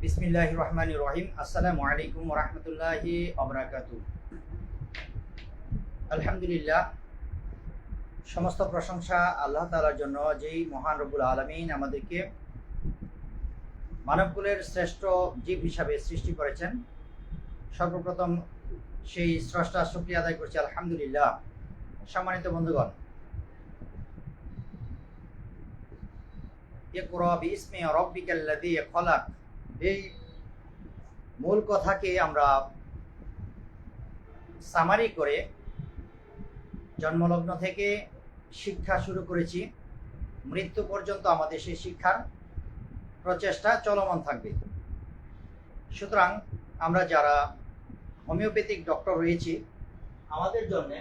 বিসমিল্লাহির রহমানির রহিম। আসসালামু আলাইকুম ওয়া রাহমাতুল্লাহি ওয়া বারাকাতুহু। আলহামদুলিল্লাহ, সমস্ত প্রশংসা আল্লাহ তাআলার জন্য, যেই মহান রব্বুল আলামিন আমাদেরকে মানবকুলের শ্রেষ্ঠ জীব হিসাবে সৃষ্টি করেছেন। সর্বপ্রথম সেই স্রষ্টার শুকরিয়া আদায় করছি, আলহামদুলিল্লাহ। সম্মানিত বন্ধুগণ, ইকরা বিইসমি রাব্বিকাল্লাযী খলাক, এই মূল কথাকে আমরা সামারি করে জন্মলগ্ন থেকে শিক্ষা শুরু করেছি, মৃত্যু পর্যন্ত আমাদের সেই শিক্ষার প্রচেষ্টা চলমান থাকবে। সুতরাং আমরা যারা হোমিওপ্যাথিক ডক্টর রয়েছি, আমাদের জন্য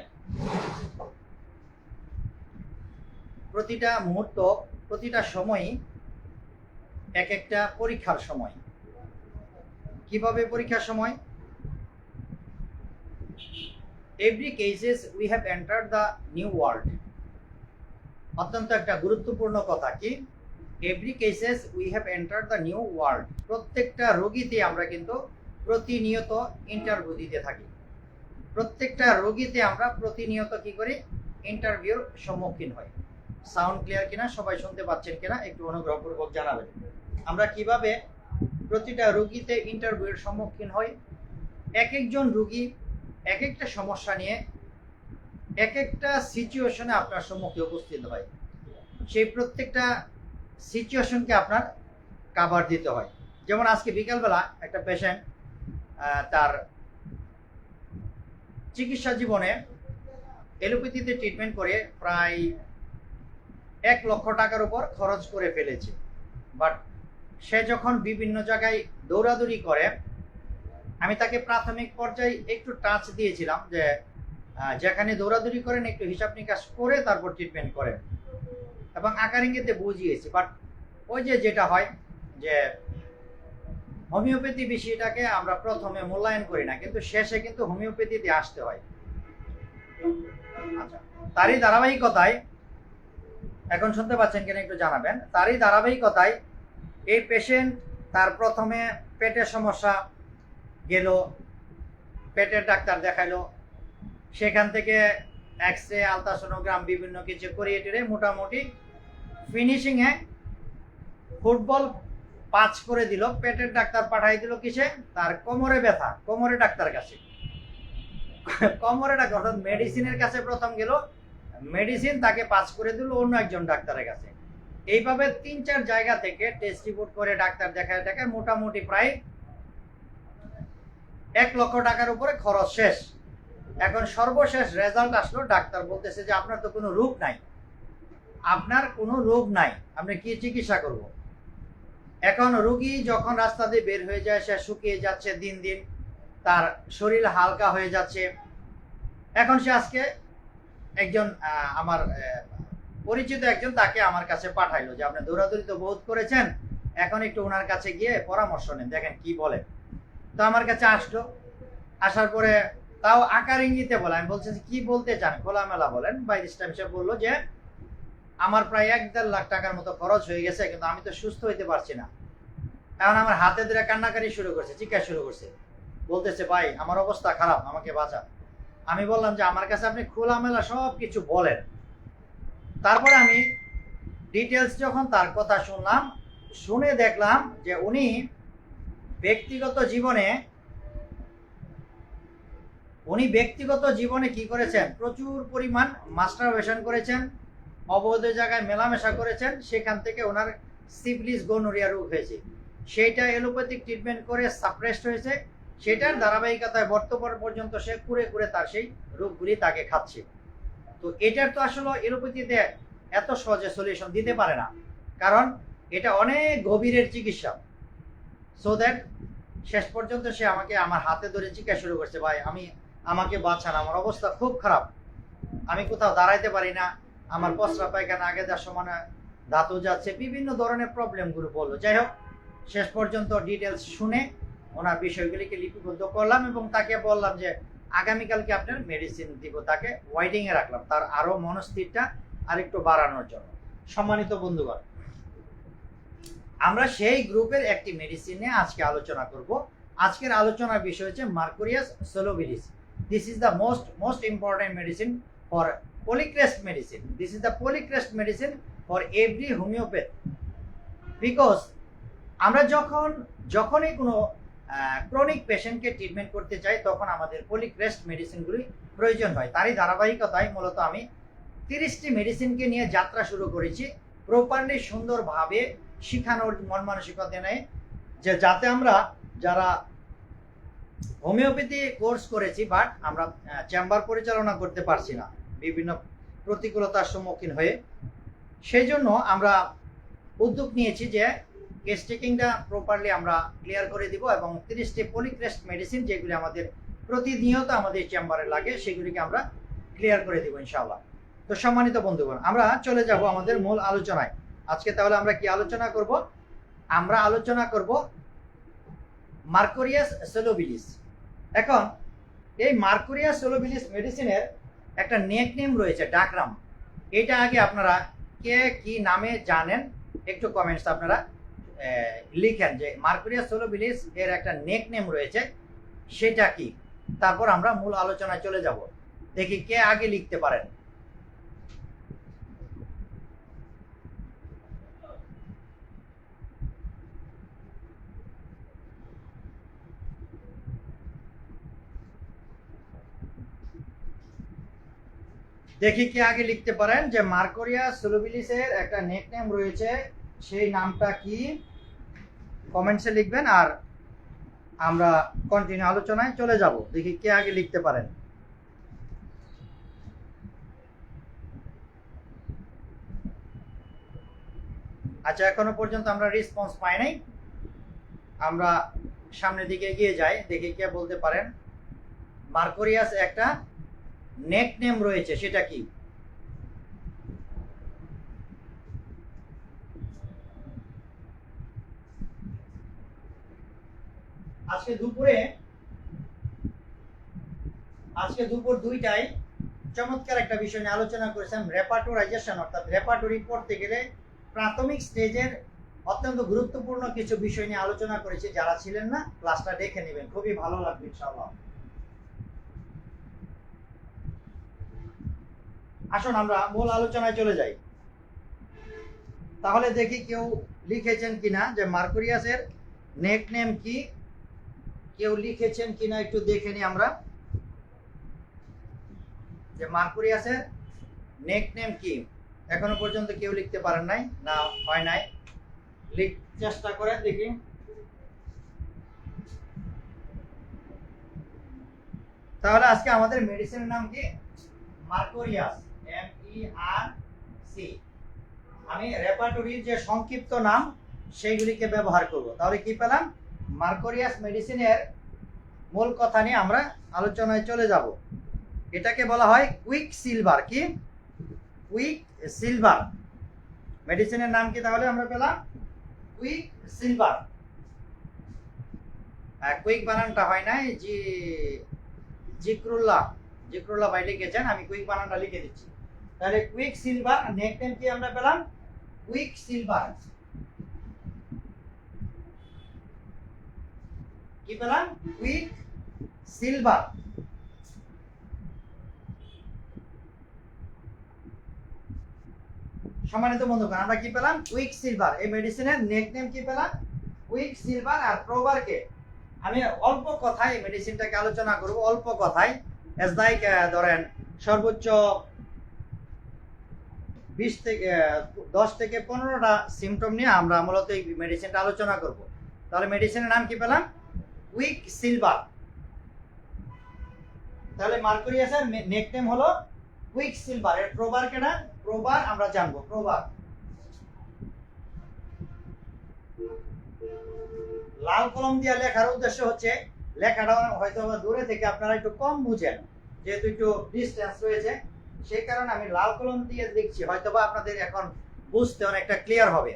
প্রতিটা মুহূর্ত, প্রতিটা সময়ই এক একটা পরীক্ষার সময়। কিভাবে পরীক্ষার সময়? Every cases we have entered the new world. অত্যন্ত একটা গুরুত্বপূর্ণ কথা কি, every cases we have entered the new world. প্রত্যেকটা রোগীতে আমরা কিন্তু প্রতিনিয়ত ইন্টারভিউ দিতে থাকি। প্রত্যেকটা রোগীতে আমরা প্রতিনিয়ত কি করি? ইন্টারভিউর সম্মুখীন হই। সাউন্ড ক্লিয়ার কিনা, সবাই শুনতে পাচ্ছেন কিনা একটু অনুগ্রহপূর্বক জানাবেন। আমরা কিভাবে প্রতিটা রোগীতে ইন্টারভিউর সম্মুখীন হই? এক একজন রোগী এক একটা সমস্যা নিয়ে এক একটা সিচুয়েশনে আপনার সম্মুখে উপস্থিত হয়। সেই প্রত্যেকটা সিচুয়েশনকে আপনার কাভার দিতে হয়। যেমন আজকে বিকালবেলা একটা পেশেন্ট তার চিকিৎসা জীবনে এলোপ্যাথিতে ট্রিটমেন্ট করে প্রায় 1 লক্ষ টাকার উপর খরচ করে ফেলেছে। বাট সে যখন বিভিন্ন জায়গায় দৌড়াদৌড়ি করে, আমি তাকে প্রাথমিক পর্যায়ে একটু টাচ দিয়েছিলাম যে যেখানে দৌড়াদৌড়ি করেন একটু হিসাব নিকাশ করে তারপর ট্রিটমেন্ট করেন, এবং আকার ইঙ্গিতে বুঝিয়েছি। বাট ওই যেটা হয় যে হোমিওপ্যাথি বিষয়টাকে আমরা প্রথমে মূল্যায়ন করি না, কিন্তু শেষে কিন্তু হোমিওপ্যাথিতে আসতে হয়। আচ্ছা, তারই ধারাবাহিকতায়, এখন শুনতে পাচ্ছেন কিনা একটু জানাবেন। তারই ধারাবাহিকতায় এই পেশেন্ট তার প্রথমে পেটের সমস্যা, গেল পেটের ডাক্তার দেখাইলো, সেখান থেকে এক্সরে, আলট্রাসোনোগ্রাম বিভিন্ন কিছু করিয়ে টেরে মোটামুটি ফিনিশিংয়ে ফুটবল 5 করে দিল। পেটের ডাক্তার পাঠাই দিল কিসে? তার কোমরে ব্যথা, কোমরে ডাক্তার কাছে। কোমরে ডাক্তার অর্থাৎ মেডিসিনের কাছে প্রথম গেল, মেডিসিন তাকে 5 করে দিল অন্য একজন ডাক্তারের কাছে। এইভাবে 3-4 জায়গা থেকে টেস্ট রিপোর্ট করে ডাক্তার দেখায় মোটামুটি প্রায় 1 লক্ষ টাকার উপরে খরচ শেষ। এখন সর্বশেষ রেজাল্ট আসলো, ডাক্তার বলতেছে যে আপনার তো কোনো রোগ নাই, আপনার কোনো রোগ নাই, আপনি কি চিকিৎসা করব? এখন রোগী যখন রাস্তা দিয়ে বের হয়ে যায়, সে শুকিয়ে যাচ্ছে দিন দিন, তার শরীর হালকা হয়ে যাচ্ছে। এখন সে আজকে একজন আমার পরিচিত একজন তাকে আমার কাছে পাঠাইলো যে আপনি দৌড়াদৌড়ি তো বহুত করেছেন, এখন একটু ওনার কাছে গিয়ে পরামর্শ নেন, দেখেন কি বলে। তো আমার কাছে আসলো, আসার পরে তাও আকার ইঙ্গিতে বলে। আমি বলছি কি বলতে চান, খোলামেলা বলেন। বাই দিস টাইম সে বললো যে আমার প্রায় 1-1.5 লাখ টাকার মতো খরচ হয়ে গেছে, কিন্তু আমি তো সুস্থ হইতে পারছি না। এখন আমার হাতে ধরে কান্নাকারি শুরু করছে, চিৎকার শুরু করছে, বলতেছে ভাই আমার অবস্থা খারাপ, আমাকে বাঁচা। আমি বললাম যে আমার কাছে আপনি খোলামেলা সব কিছু বলেন। তারপরে আমি ডিটেলস যখন তার কথা শুনলাম, শুনে দেখলাম যে উনি ব্যক্তিগত জীবনে কি করেছেন? প্রচুর পরিমাণ মাস্টারবেশন করেছেন, অবৈধ জায়গায় মেলামেশা করেছেন, সেখান থেকে ওনার সিফিলিস, গনোরিয়া রোগ হয়েছে। সেইটা এলোপ্যাথিক ট্রিটমেন্ট করে সাপ্রেসড হয়েছে। সেটার ধারাবাহিকতায় বর্তমান পর্যন্ত সে কুরে তার সেই রোগগুলি তাকে খাচ্ছে। তো এটার তো আসলে এলোপ্যাথিতে এত সহজে সলিউশন দিতে পারে না, কারণ এটা অনেক গভীরের চিকিৎসা। সো দ্যাট শেষ পর্যন্ত সে আমাকে আমার হাতে ধরে চিকিৎসা শুরু করছে, ভাই আমাকে বাঁচান, আমার অবস্থা খুব খারাপ, আমি কোথাও দাঁড়াইতে পারি না, আমার প্রস্রাব পায়খানা আগে যার সমানে ধাতু যাচ্ছে, বিভিন্ন ধরনের প্রবলেমগুলো বললো। যাই হোক, শেষ পর্যন্ত ডিটেলস শুনে ওনার বিষয়গুলিকে লিপিবদ্ধ করলাম এবং তাকে বললাম যে আগামীকালকে আপনার মেডিসিন দিব। তাকে ওয়াইটিংয়ে রাখলাম, তার আরও মনস্থিরটা আরেকটু বাড়ানোর জন্য। সম্মানিত বন্ধুগণ, আমরা সেই গ্রুপের একটি মেডিসিন নিয়ে আজকে আলোচনা করব। আজকের আলোচনার বিষয় হচ্ছে mercurius solubilis. This is the most important medicine for polychrest medicine. This is the polychrest medicine for every homeopath. Because আমরা যখনই কোনো ক্রনিক পেশেন্টকে ট্রিটমেন্ট করতে চাই তখন আমাদের পলিক্রেস্ট মেডিসিনগুলি প্রয়োজন হয়। তারই ধারাবাহিকতায় মূলত আমি 30টি মেডিসিনকে নিয়ে যাত্রা শুরু করেছি, প্রপারলি সুন্দরভাবে শিখানোর মন মানসিকতা নেই, যে যাতে আমরা যারা হোমিওপ্যাথি কোর্স করেছি বাট আমরা চেম্বার পরিচালনা করতে পারছি না বিভিন্ন প্রতিকূলতার সম্মুখীন হয়ে, সেই জন্য আমরা উদ্যোগ নিয়েছি যে কেস টেকিংটা প্রপারলি আমরা ক্লিয়ার করে দিব এবং 30টি পলিক্রেস্ট মেডিসিন যেগুলি আমাদের প্রতিনিয়ত আমাদের চেম্বারে লাগে সেগুলিকে আমরা ক্লিয়ার করে দিব ইনশাআল্লাহ। তো সম্মানিত বন্ধুগণ, আমরা চলে যাব আমাদের মূল আলোচনায়। আজকে তাহলে আমরা কি আলোচনা করব? আমরা আলোচনা করব মার্কুরিয়াস সোলোবিলিস। এখন এই মার্কুরিয়াস সোলোবিলিস মেডিসিনের একটা নেকনেম রয়েছে, ডাকনাম। এটা আগে আপনারা কে কি নামে জানেন একটু কমেন্টস আপনারা লিখেন যে মার্কুরিয়াস সোলোবিলিস এর একটা নেকনেম রয়েছে, সেটা কি। তারপর আমরা মূল আলোচনায় চলে যাব। দেখি কে আগে লিখতে পারেন। দেখি কে আগে লিখতে পারেন যে মার্কুরিয়াস সোলোবিলিসের একটা নেকনেম রয়েছে, সেই নামটা কি, কমেন্টসে লিখবেন। আর আমরা কন্টিনিউ আলোচনায় চলে যাব। দেখি কে আগে লিখতে পারেন। আচ্ছা, এখনো পর্যন্ত আমরা রেসপন্স পাই নাই। আমরা সামনের দিকে এগিয়ে যাই, দেখি কে বলতে পারেন মার্কুরিয়াস একটা নেকনেম রয়েছে, সেটা কি। আজকে দুপুর 2টায় চমৎকার একটা বিষয় নিয়ে আলোচনা করেছিলাম, রেপার্টোরাইজেশন। অর্থাৎ রেপার্টরি পড়তে গেলে প্রাথমিক স্টেজের অত্যন্ত গুরুত্বপূর্ণ কিছু বিষয় নিয়ে আলোচনা করেছি। যারা ছিলেন না ক্লাসটা দেখে নেবেন, খুবই ভালো লাগবে ইনশাআল্লাহ। আসুন আমরা মূল আলোচনায় চলে যাই। তাহলে দেখি কেউ লিখেছেন কিনা যে মার্কুরিয়াসের নেকনেম কি, কেউ লিখেছেন কিনা একটু দেখে নিই আমরা, যে মার্কুরিয়াসের নেকনেম কি। এখনো পর্যন্ত কেউ লিখতে পারেন নাই, না হয় নাই, চেষ্টা করেন দেখি। তাহলে আজকে আমাদের মেডিসিনের নাম কি? Mercurius, MERC। আমি রেপার্টরির যে সংক্ষিপ্ত নাম সেইগুলিকে ব্যবহার করব। তাহলে কি পেলাম? মার্কুরিয়াস মেডিসিনের মূল কথা নিয়ে আমরা আলোচনায় চলে যাব। এটাকে বলা হয় কুইক সিলভার। কি? কুইক সিলভার মেডিসিনের নাম কি? তাহলে আমরা পেলাম কুইক সিলভার। কুইক বানানটা হয় নাই, জিক্রুল্লাহ ভাই লিখেছেন, আমি কুইক বানানটা লিখে দিচ্ছি। তাহলে কুইক সিলভার নেকনেম কি আমরা পেলাম? Quick silver. কি পেলাম? Quick silver. সম্মানিত বন্ধুগণ, আমরা কি পেলাম? Quick silver. এই মেডিসিনের নেকনেম কি পেলাম? Quick silver. আর প্রোভারকে আমি অল্প কথায় মেডিসিনটাকে আলোচনা করব, অল্প কথায়। এজ লাইক ধরেন সর্বোচ্চ 10 থেকে 15টা সিমটম নিয়ে আমরা মূলত এই মেডিসিনটা আলোচনা করব। তাহলে মেডিসিনের নাম কি পেলাম? Quick silver. তাহলে মার্কুরিয়াসের নেকনেম হলো কুইক সিলভার। এর প্রোভার কেনা? প্রোভার আমরা জানবো। প্রোভার লাল কলম দিয়ে লেখার উদ্দেশ্য হচ্ছে লেখাটা হয়তো দূরে থেকে আপনারা একটু কম বুঝেন, যেহেতু একটু ডিস্টেন্স রয়েছে, সেই কারণে আমি লাল কলম দিয়ে লিখছি। হয়তোবা আপনাদের এখন বুঝতে অনেকটা ক্লিয়ার হবে।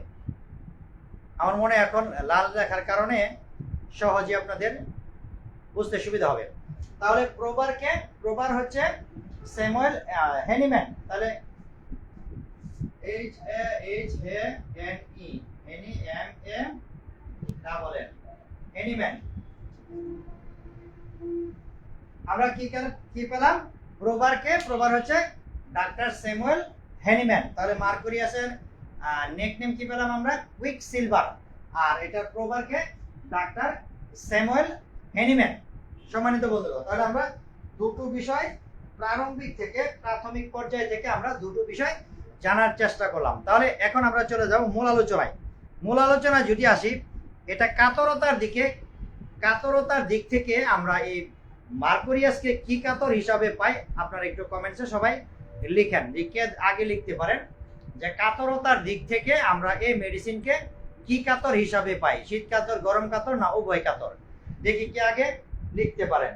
আমার মনে এখন লাল লেখার কারণে সহজে আপনাদের বুঝতে সুবিধা হবে। তাহলে প্রোভারকে, প্রোভার হচ্ছে স্যামুয়েল হ্যানিম্যান। তাহলে HANE হ্যানিম্যান। আমরা কি পেলাম? প্রোভার হচ্ছে ডাক্তার স্যামুয়েল হ্যানিম্যান। তাহলে মার্কুরিয়াসের নেকনেম কি পেলাম আমরা? Quick silver. আর এটার প্রোভারকে ডাক্তার স্যামুয়েল হ্যানিম্যান। সম্মানিত বন্ধুরা, তাহলে আমরা দুটো বিষয় প্রাথমিক পর্যায় থেকে আমরা দুটো বিষয় জানার চেষ্টা করলাম। তাহলে এখন আমরা চলে যাব মূল আলোচনায়। মূল আলোচনায় যদি আসি, এটা কাতরতার দিক থেকে আমরা এই মার্কুরিয়াসকে কি কাতর হিসাবে পাই, আপনারা একটু কমেন্টসে সবাই লিখেন। লিখে আগে লিখতে পারেন যে কাতরতার দিক থেকে আমরা এই মেডিসিনকে কি কাতর হিসাবে পাই, শীত কাতর, গরম কাতর না উভয় কাতর। দেখি কি আগে লিখতে পারেন।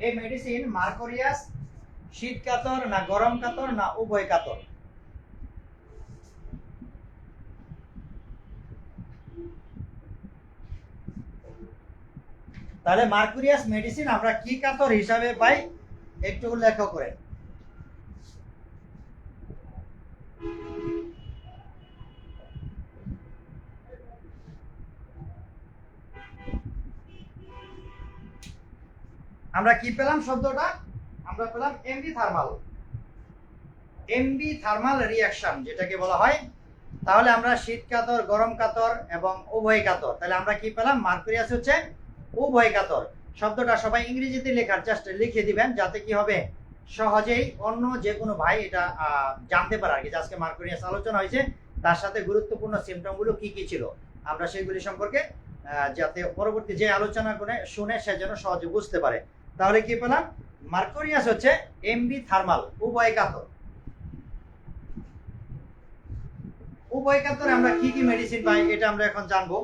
এই মেডিসিন মার্কুরিয়াস শীত কাতর না গরম কাতর না উভয় কাতর? তাহলে মার্কুরিয়াস মেডিসিন আমরা কি কাতর হিসাবে পাই একটু উল্লেখ করেন। আমরা কি পেলাম? শব্দটা আমরা পেলাম এমবি থার্মাল রিঅ্যাকশন, যেটাকে বলা হয়। তাহলে আমরা শীত কাতর, গরম কাতর এবং উভয় কাতর, তাহলে আমরা কি পেলাম? মার্কুরিয়াস হচ্ছে উভয় কাতর। শব্দটা সবাই ইংরেজিতে লেখার চেষ্টা লিখে দিবেন, যাতে কি হবে সহজেই অন্য যে কোনো ভাই এটা জানতে পারে আর কি। আজকে মার্কুরিয়াস আলোচনা হয়েছে, তার সাথে গুরুত্বপূর্ণ সিমটমগুলো কি কি ছিল আমরা সেগুলি সম্পর্কে যাতে পরবর্তী যে আলোচনা করে শুনে সে যেন সহজে বুঝতে পারে। তাহলে কি পেলাম? মার্কুরিয়াস হচ্ছে এমবি থার্মাল, উভয় কাতর। উভয় কাতরে আমরা কি কি মেডিসিন পাই এটা আমরা এখন জানবো।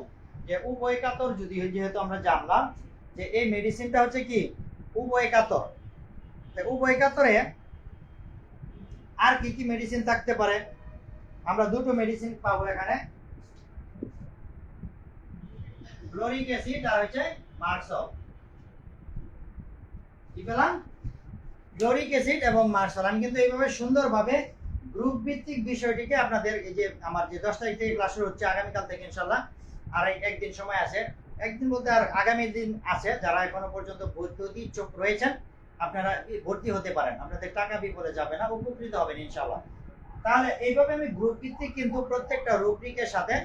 যে উভয় কাতর যেহেতু আমরা জানলাম যে এই মেডিসিনটা হচ্ছে কি উভয় কাতর, উভয় কাতরে আর কি কি মেডিসিন থাকতে পারে? আমরা দুটো মেডিসিন পাবো এখানে, ফ্লোরিক অ্যাসিড আর হচ্ছে মার্সল। কি পেলাম? ফ্লোরিক অ্যাসিড এবং মার্সল। আমি কিন্তু এইভাবে সুন্দরভাবে গ্রুপ ভিত্তিক বিষয়টিকে আপনাদের, এই যে আমার যে 10 তারিখ থেকে ক্লাস শুরু হচ্ছে আগামীকাল থেকে ইনশাল্লাহ, আর একদিন সময় আছে, একদিন বলতে আর আগামী দিন আছে, যারা এখনো পর্যন্ত ভর্তি ইচ্ছুক রয়েছেন আপনারা ভর্তি হতে পারেন, আপনাদের টাকা বিপদে যাবে না, উপকৃত হবেন ইনশাল্লাহ। তাহলে এইভাবে আমি গ্রুপ ভিত্তিক কিন্তু প্রত্যেকটা রুব্রিকের সাথে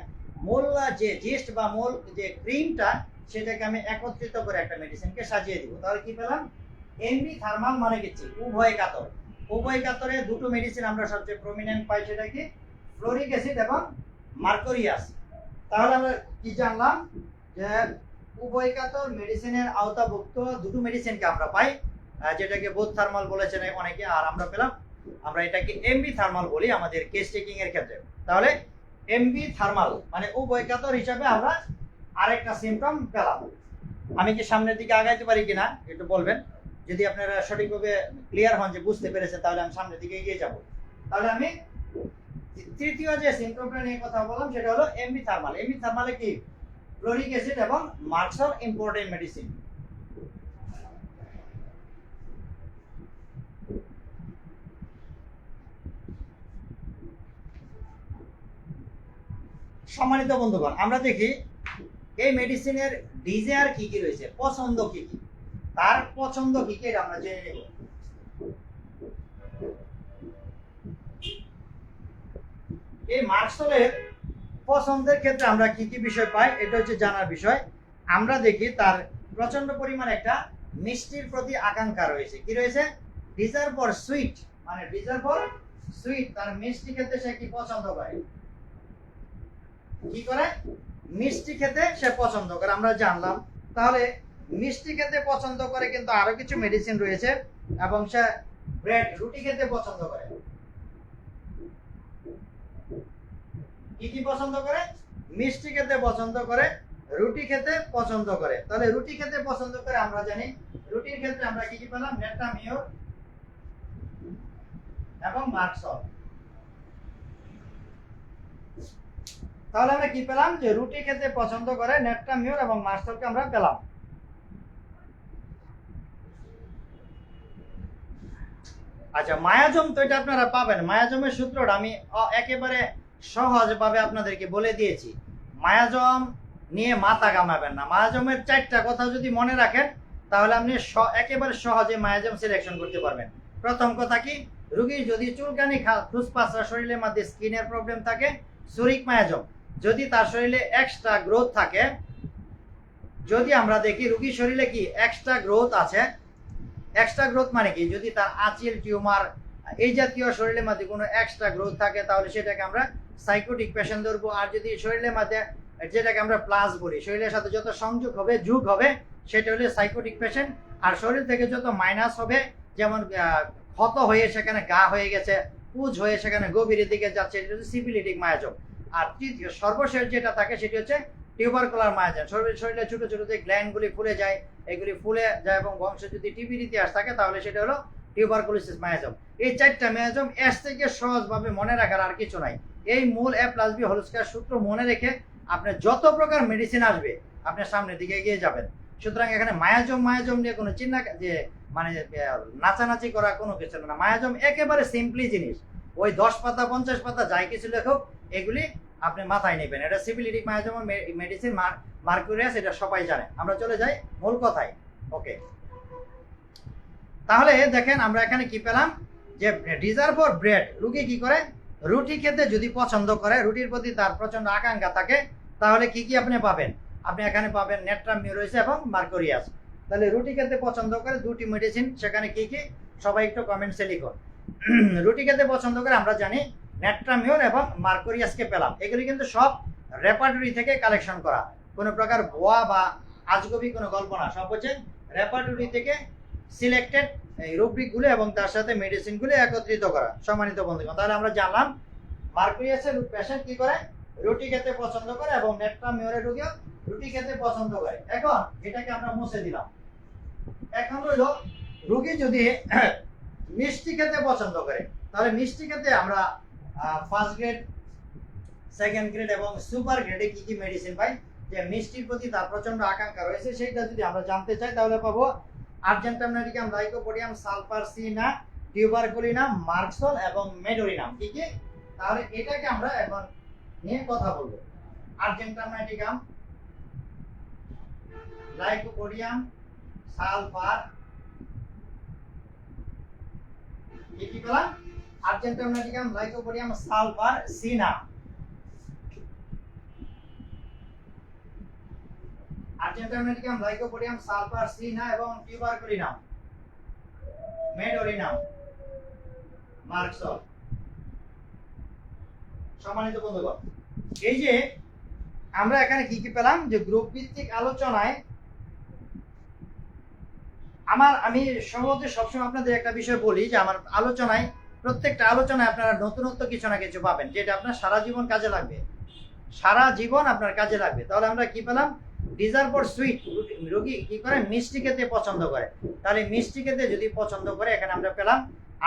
মূল যে জিস্ট বা মূল যে ক্রিমটা সেটাকে আমি একত্রিত করে একটা মেডিসিনকে সাজিয়ে দিব। তাহলে কি পেলাম? এমবি থার্মাল মানে কি উভয় কাতর। উভয় কাতরে দুটো মেডিসিন আমরা সবচেয়ে প্রমিনেন্ট পাই, সেটা কি ফ্লোরিক অ্যাসিড এবং মার্কুরিয়াস। তাহলে আমরা কি জানলাম? যে উভয় কাতর মেডিসিনের আওতাভুক্ত দুটো মেডিসিনকে আমরা পাই, যেটাকে বোথ থার্মাল বলেছেন অনেকে, আর আমরা পেলাম, আমরা এটাকে এমবি থার্মাল বলি আমাদের কেস টেকিং এর ক্ষেত্রে। তাহলে এমবি থার্মাল মানে উভয় কাতর হিসাবে আমরা আরেকটা সিমটম পেলাম। আমি কি সামনের দিকে আগাইতে পারি কিনা একটু বলবেন, যদি আপনারা সঠিকভাবে ক্লিয়ার হন যে বুঝতে পেরেছেন, তাহলে আমি সামনের দিকে এগিয়ে যাব। তাহলে আমি তৃতীয় যে সিমটমটা নিয়ে কথা বললাম সেটা হলো এমবি থার্মাল। এমবি থার্মালে কি ফ্লোরিক অ্যাসিড এবং মার্সল ইম্পর্টেন্ট মেডিসিন। সম্মানিত বন্ধুগণ, আমরা দেখি এই মেডিসিনের ডিজায়ার কি কি রয়েছে, পছন্দ কি কি, তার পছন্দ কি কি আমরা জেনে নেব। এই মার্সলের পছন্দের ক্ষেত্রে আমরা কি কি বিষয় পাই এটা হচ্ছে জানার বিষয়। আমরা দেখি তার প্রচন্ড পরিমাণ একটা মিষ্টির প্রতি আকাঙ্ক্ষা রয়েছে। কি রয়েছে? ডিজায়ার ফর সুইট, মানে ডিজায়ার ফর সুইট, তার মিষ্টি খেতে সে কি পছন্দ করে, কি করে মিষ্টি খেতে সে পছন্দ করে আমরা জানলাম। তাহলে মিষ্টি খেতে পছন্দ করে কিন্তু আরো কিছু মেডিসিন রয়েছে, এবং সে ব্রেড রুটি খেতে পছন্দ করে। কি কি পছন্দ করে? মিষ্টি খেতে পছন্দ করে, রুটি খেতে পছন্দ করে। তাহলে রুটি খেতে পছন্দ করে আমরা জানি, রুটির ক্ষেত্রে আমরা কি কি পেলাম? নেট্টামিওর এবং মার্সল। তাহলে আমরা কি পেলাম? যে রুটি খেতে পছন্দ করে নেট্টামিওর এবং মার্সলকে আমরা পেলাম। আচ্ছা, মায়াজম তো এটা আপনারা পাবেন। মায়াজমের সূত্রটা আমি একেবারে সহজভাবে আপনাদেরকে বলে দিয়েছি। মায়াজম নিয়ে মাথা ঘামাবেন না। মায়াজমের 4টা কথা যদি মনে রাখেন তাহলে আপনি একেবারে সহজে মায়াজম সিলেকশন করতে পারবেন। প্রথম কথা কি, রোগীর যদি চুলকানি, খুসপাসরা, শরীরের মধ্যে স্কিনের প্রবলেম থাকে, সুরিক মায়াজম। যদি তার শরীরে এক্সট্রা গ্রোথ থাকে, যদি আমরা দেখি রোগীর শরীরে কি এক্সট্রা গ্রোথ আছে, এক্সট্রা গ্রোথ মানে কি, যদি তার আঁচিল, টিউমার এই জাতীয় শরীরের মধ্যে কোনো এক্সট্রা গ্রোথ থাকে তাহলে সেটাকে আমরা সাইকোটিক পেশেন্ট ধরবো। আর যদি শরীরের মধ্যে যেটাকে আমরা প্লাস বলি, শরীরের সাথে যত সংযোগ হবে, যুগ হবে, সেটা হলে সাইকোটিক পেশেন্ট। আর শরীর থেকে যত মাইনাস হবে, যেমন ক্ষত হয়ে সেখানে গা হয়ে গেছে, পুজ হয়ে সেখানে গভীরের দিকে যাচ্ছে, এটা হচ্ছে সিফিলিটিক মায়াজম। আর তৃতীয় সর্বশেষ যেটা থাকে সেটি হচ্ছে টিউবারকুলার মায়াজম। শরীরে ছোট ছোট যে গ্ল্যান্ডগুলি ফুলে যায়, এগুলি ফুলে যায় এবং বংশে যদি টিবির ইতিহাস থাকে তাহলে সেটা হলো টিউবারকুলোসিস মায়াজম। এই 4টা মায়াজম এর থেকে সহজভাবে মনে রাখার আর কিছু নাই। এই মূল A+B হোল স্কয়ার সূত্র মনে রেখে আপনার যত প্রকার মেডিসিন আসবে আপনার সামনের দিকে এগিয়ে যাবেন। সুতরাং এখানে মায়াজম নিয়ে কোনো চিন্তা যে মানে নাচানাচি করা কোনো কিছু না। মায়াজম একেবারে সিম্পলি জিনিস। ওই 10 পাতা 50 পাতা যাই কিছু লেখক, এগুলি আপনি মাথায় নেবেন। এটা সিফিলিটিক মায়াজম মেডিসিন, মার্কুরিয়াস, এটা সবাই জানে। আমরা চলে যাই মূল কথায়। ওকে, তাহলে দেখেন আমরা এখানে কি পেলাম, যে ডিজায়ার ফর ব্রেড, রুগী কি করে, রুটি খেতে যদি পছন্দ করে, রুটির প্রতি তার প্রচন্ড আকাঙ্ক্ষা থাকে, তাহলে কি কি আপনি পাবেন, আপনি এখানে পাবেন নেট্রামিউরোসিস এবং মার্কুরিয়াস। তাহলে রুটি খেতে পছন্দ করে দুটি মেডিসিন, সেখানে কি কি সবাই একটু কমেন্টসে লিখুন। রুটি খেতে পছন্দ করে আমরা জানি নেট্রামিউর এবং মার্কুরিয়াসকে পেলাম। এগুলি কিন্তু সব রেপার্টরি থেকে কালেকশন করা, কোনো প্রকার ভুয়া বা আজগবি কোনো গল্প না, সব হচ্ছে রেপার্টরি থেকে সিলেক্টেড এই রুব্রিকগুলো এবং তার সাথে মেডিসিনগুলো একত্রিত করা। সম্মানিত বন্ধুগণ, তাহলে আমরা জানলাম মার্কুরিয়াসের পেশেন্ট কি করে, রুটি খেতে পছন্দ করে এবং নেট্রামিউরের রোগীও রুটি খেতে পছন্দ করে। এখন এটাকে আমরা মুছে দিলাম। এখন হলো রোগী যদি মিষ্টি খেতে পছন্দ করে, তাহলে মিষ্টি খেতে আমরা ফার্স্ট গ্রেড, সেকেন্ড গ্রেড এবং সুপার গ্রেডে কি কি মেডিসিন পাই, যে মিষ্টির প্রতি তার প্রচন্ড আকাঙ্ক্ষা রয়েছে সেইটা যদি আমরা জানতে চাই তাহলে পাবো আর্জেন্টাম নাইটিকাম, লাইকোপোডিয়াম, সালফারসিনা, টিউবারকুলিনাম, মার্কসল এবং মেডোরিনাম। কি কি, তাহলে এটাকে আমরা এখন নিয়ে কথা বলবো। আর্জেন্টাম নাইটিকাম, লাইকোপোডিয়াম, সালফার, কি কি পেলাম, আর্জেন্টাম নাইটিকাম, লাইকোপোডিয়াম, সালফার, সিনা। আর্জেন্টাম নাইটিকাম, লাইকোপোডিয়াম, সালফার, সিনা এবং টিউবারকুলিনাম, মেডোরিনাম, মার্কসল। সম্মানিত বন্ধুগণ, এই যে আমরা এখানে কি কি পেলাম, যে গ্রুপ ভিত্তিক আলোচনায় আমি সম্ভবত সবসময় আপনাদের একটা বিষয় বলি, যে আমার আলোচনায়, প্রত্যেকটা আলোচনায় আপনারা নতুনত্ব কিছু না কিছু পাবেন, যেটা আপনার সারা জীবন কাজে লাগবে, সারা জীবন আপনার কাজে লাগবে। তাহলে আমরা কি পেলাম, ডিজায়ার ফর সুইট, রোগী কি করে, মিষ্টি খেতে পছন্দ করে। তাহলে মিষ্টি খেতে যদি পছন্দ করে, এখানে আমরা পেলাম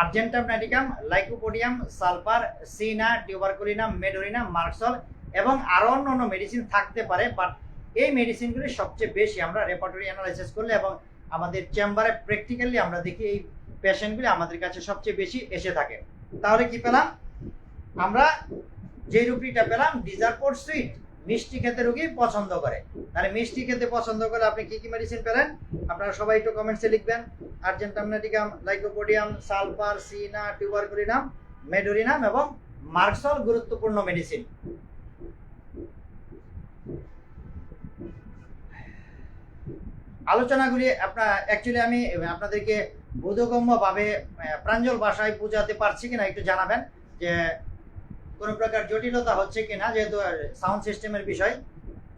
আর্জেন্টাম নাইটিকাম, লাইকোপোডিয়াম, সালফার, সিনা, টিউবারকুলিনাম, মেডোরিনাম, মার্কসল এবং আরো অন্যান্য মেডিসিন থাকতে পারে। বাট এই মেডিসিনগুলি সবচেয়ে বেশি আমরা রেপার্টরি অ্যানালাইসিস করলে এবং আমাদের চেম্বারে প্র্যাকটিক্যালি আমরা দেখি এই পেশেন্টগুলি আমাদের কাছে সবচেয়ে বেশি এসে থাকে। তাহলে কি পেলাম আমরা, যে রুটিটা পেলাম, ডিজায়ার ফর সুইট, মিষ্টি খেতে রোগী পছন্দ করে। তাহলে মিষ্টি খেতে পছন্দ করে আপনি কি কি মেডিসিন পেলেন, আপনারা সবাই একটু কমেন্টসে লিখবেন। আর্জেন্টাম নাইটিকাম, লাইকোপোডিয়াম, সালফার, সিনা, টিউবারকুলিনাম, মেডোরিনাম এবং মার্কসল গুরুত্বপূর্ণ মেডিসিন। আলোচনাগুলি অ্যাকচুয়ালি আমি আপনাদেরকে বোধগম্য ভাবে প্রাঞ্জল ভাষায় বোঝাতে পারছি কিনা একটু জানাবেন, যে কোনো প্রকার জটিলতা হচ্ছে কিনা, যেহেতু সাউন্ড সিস্টেমের বিষয়।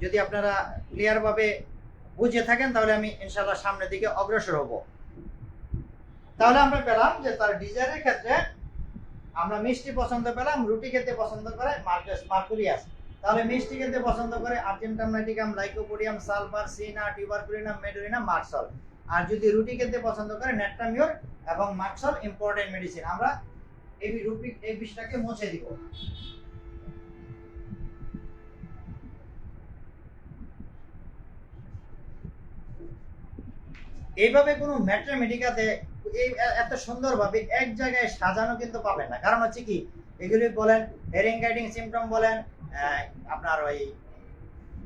যদি আপনারা ক্লিয়ার ভাবে বুঝে থাকেন তাহলে আমি ইনশাআল্লাহ সামনের দিকে অগ্রসর হব। তাহলে আমরা পেলাম যে তার ডিজায়ারের ক্ষেত্রে আমরা মিষ্টি পছন্দ পেলাম, রুটি খেতে পছন্দ করে মার্কুরিয়াস। তাহলে মিষ্টি খেতে পছন্দ করে আর্জেন্টাম নাইটিকাম, লাইকোপোডিয়াম, সালফার, সিনা, টিউবারকুলিনাম, মেডোরিনাম, মার্কসল। আর যদি রুটি খেতে পছন্দ করে নেট্রামিউর এবং মার্কসল ইম্পর্টেন্ট মেডিসিন। আমরা এই বিষয়টাকে মুছে দিব। এইভাবে কোনো ম্যাথমেটিকাতে এই এত সুন্দরভাবে এক জায়গায় সাজানো কিন্তু পাবেন না। কারণ হচ্ছে কি, এগুলি বলেন হেরিংগাইটিং সিমটম বলেন, আপনার ওই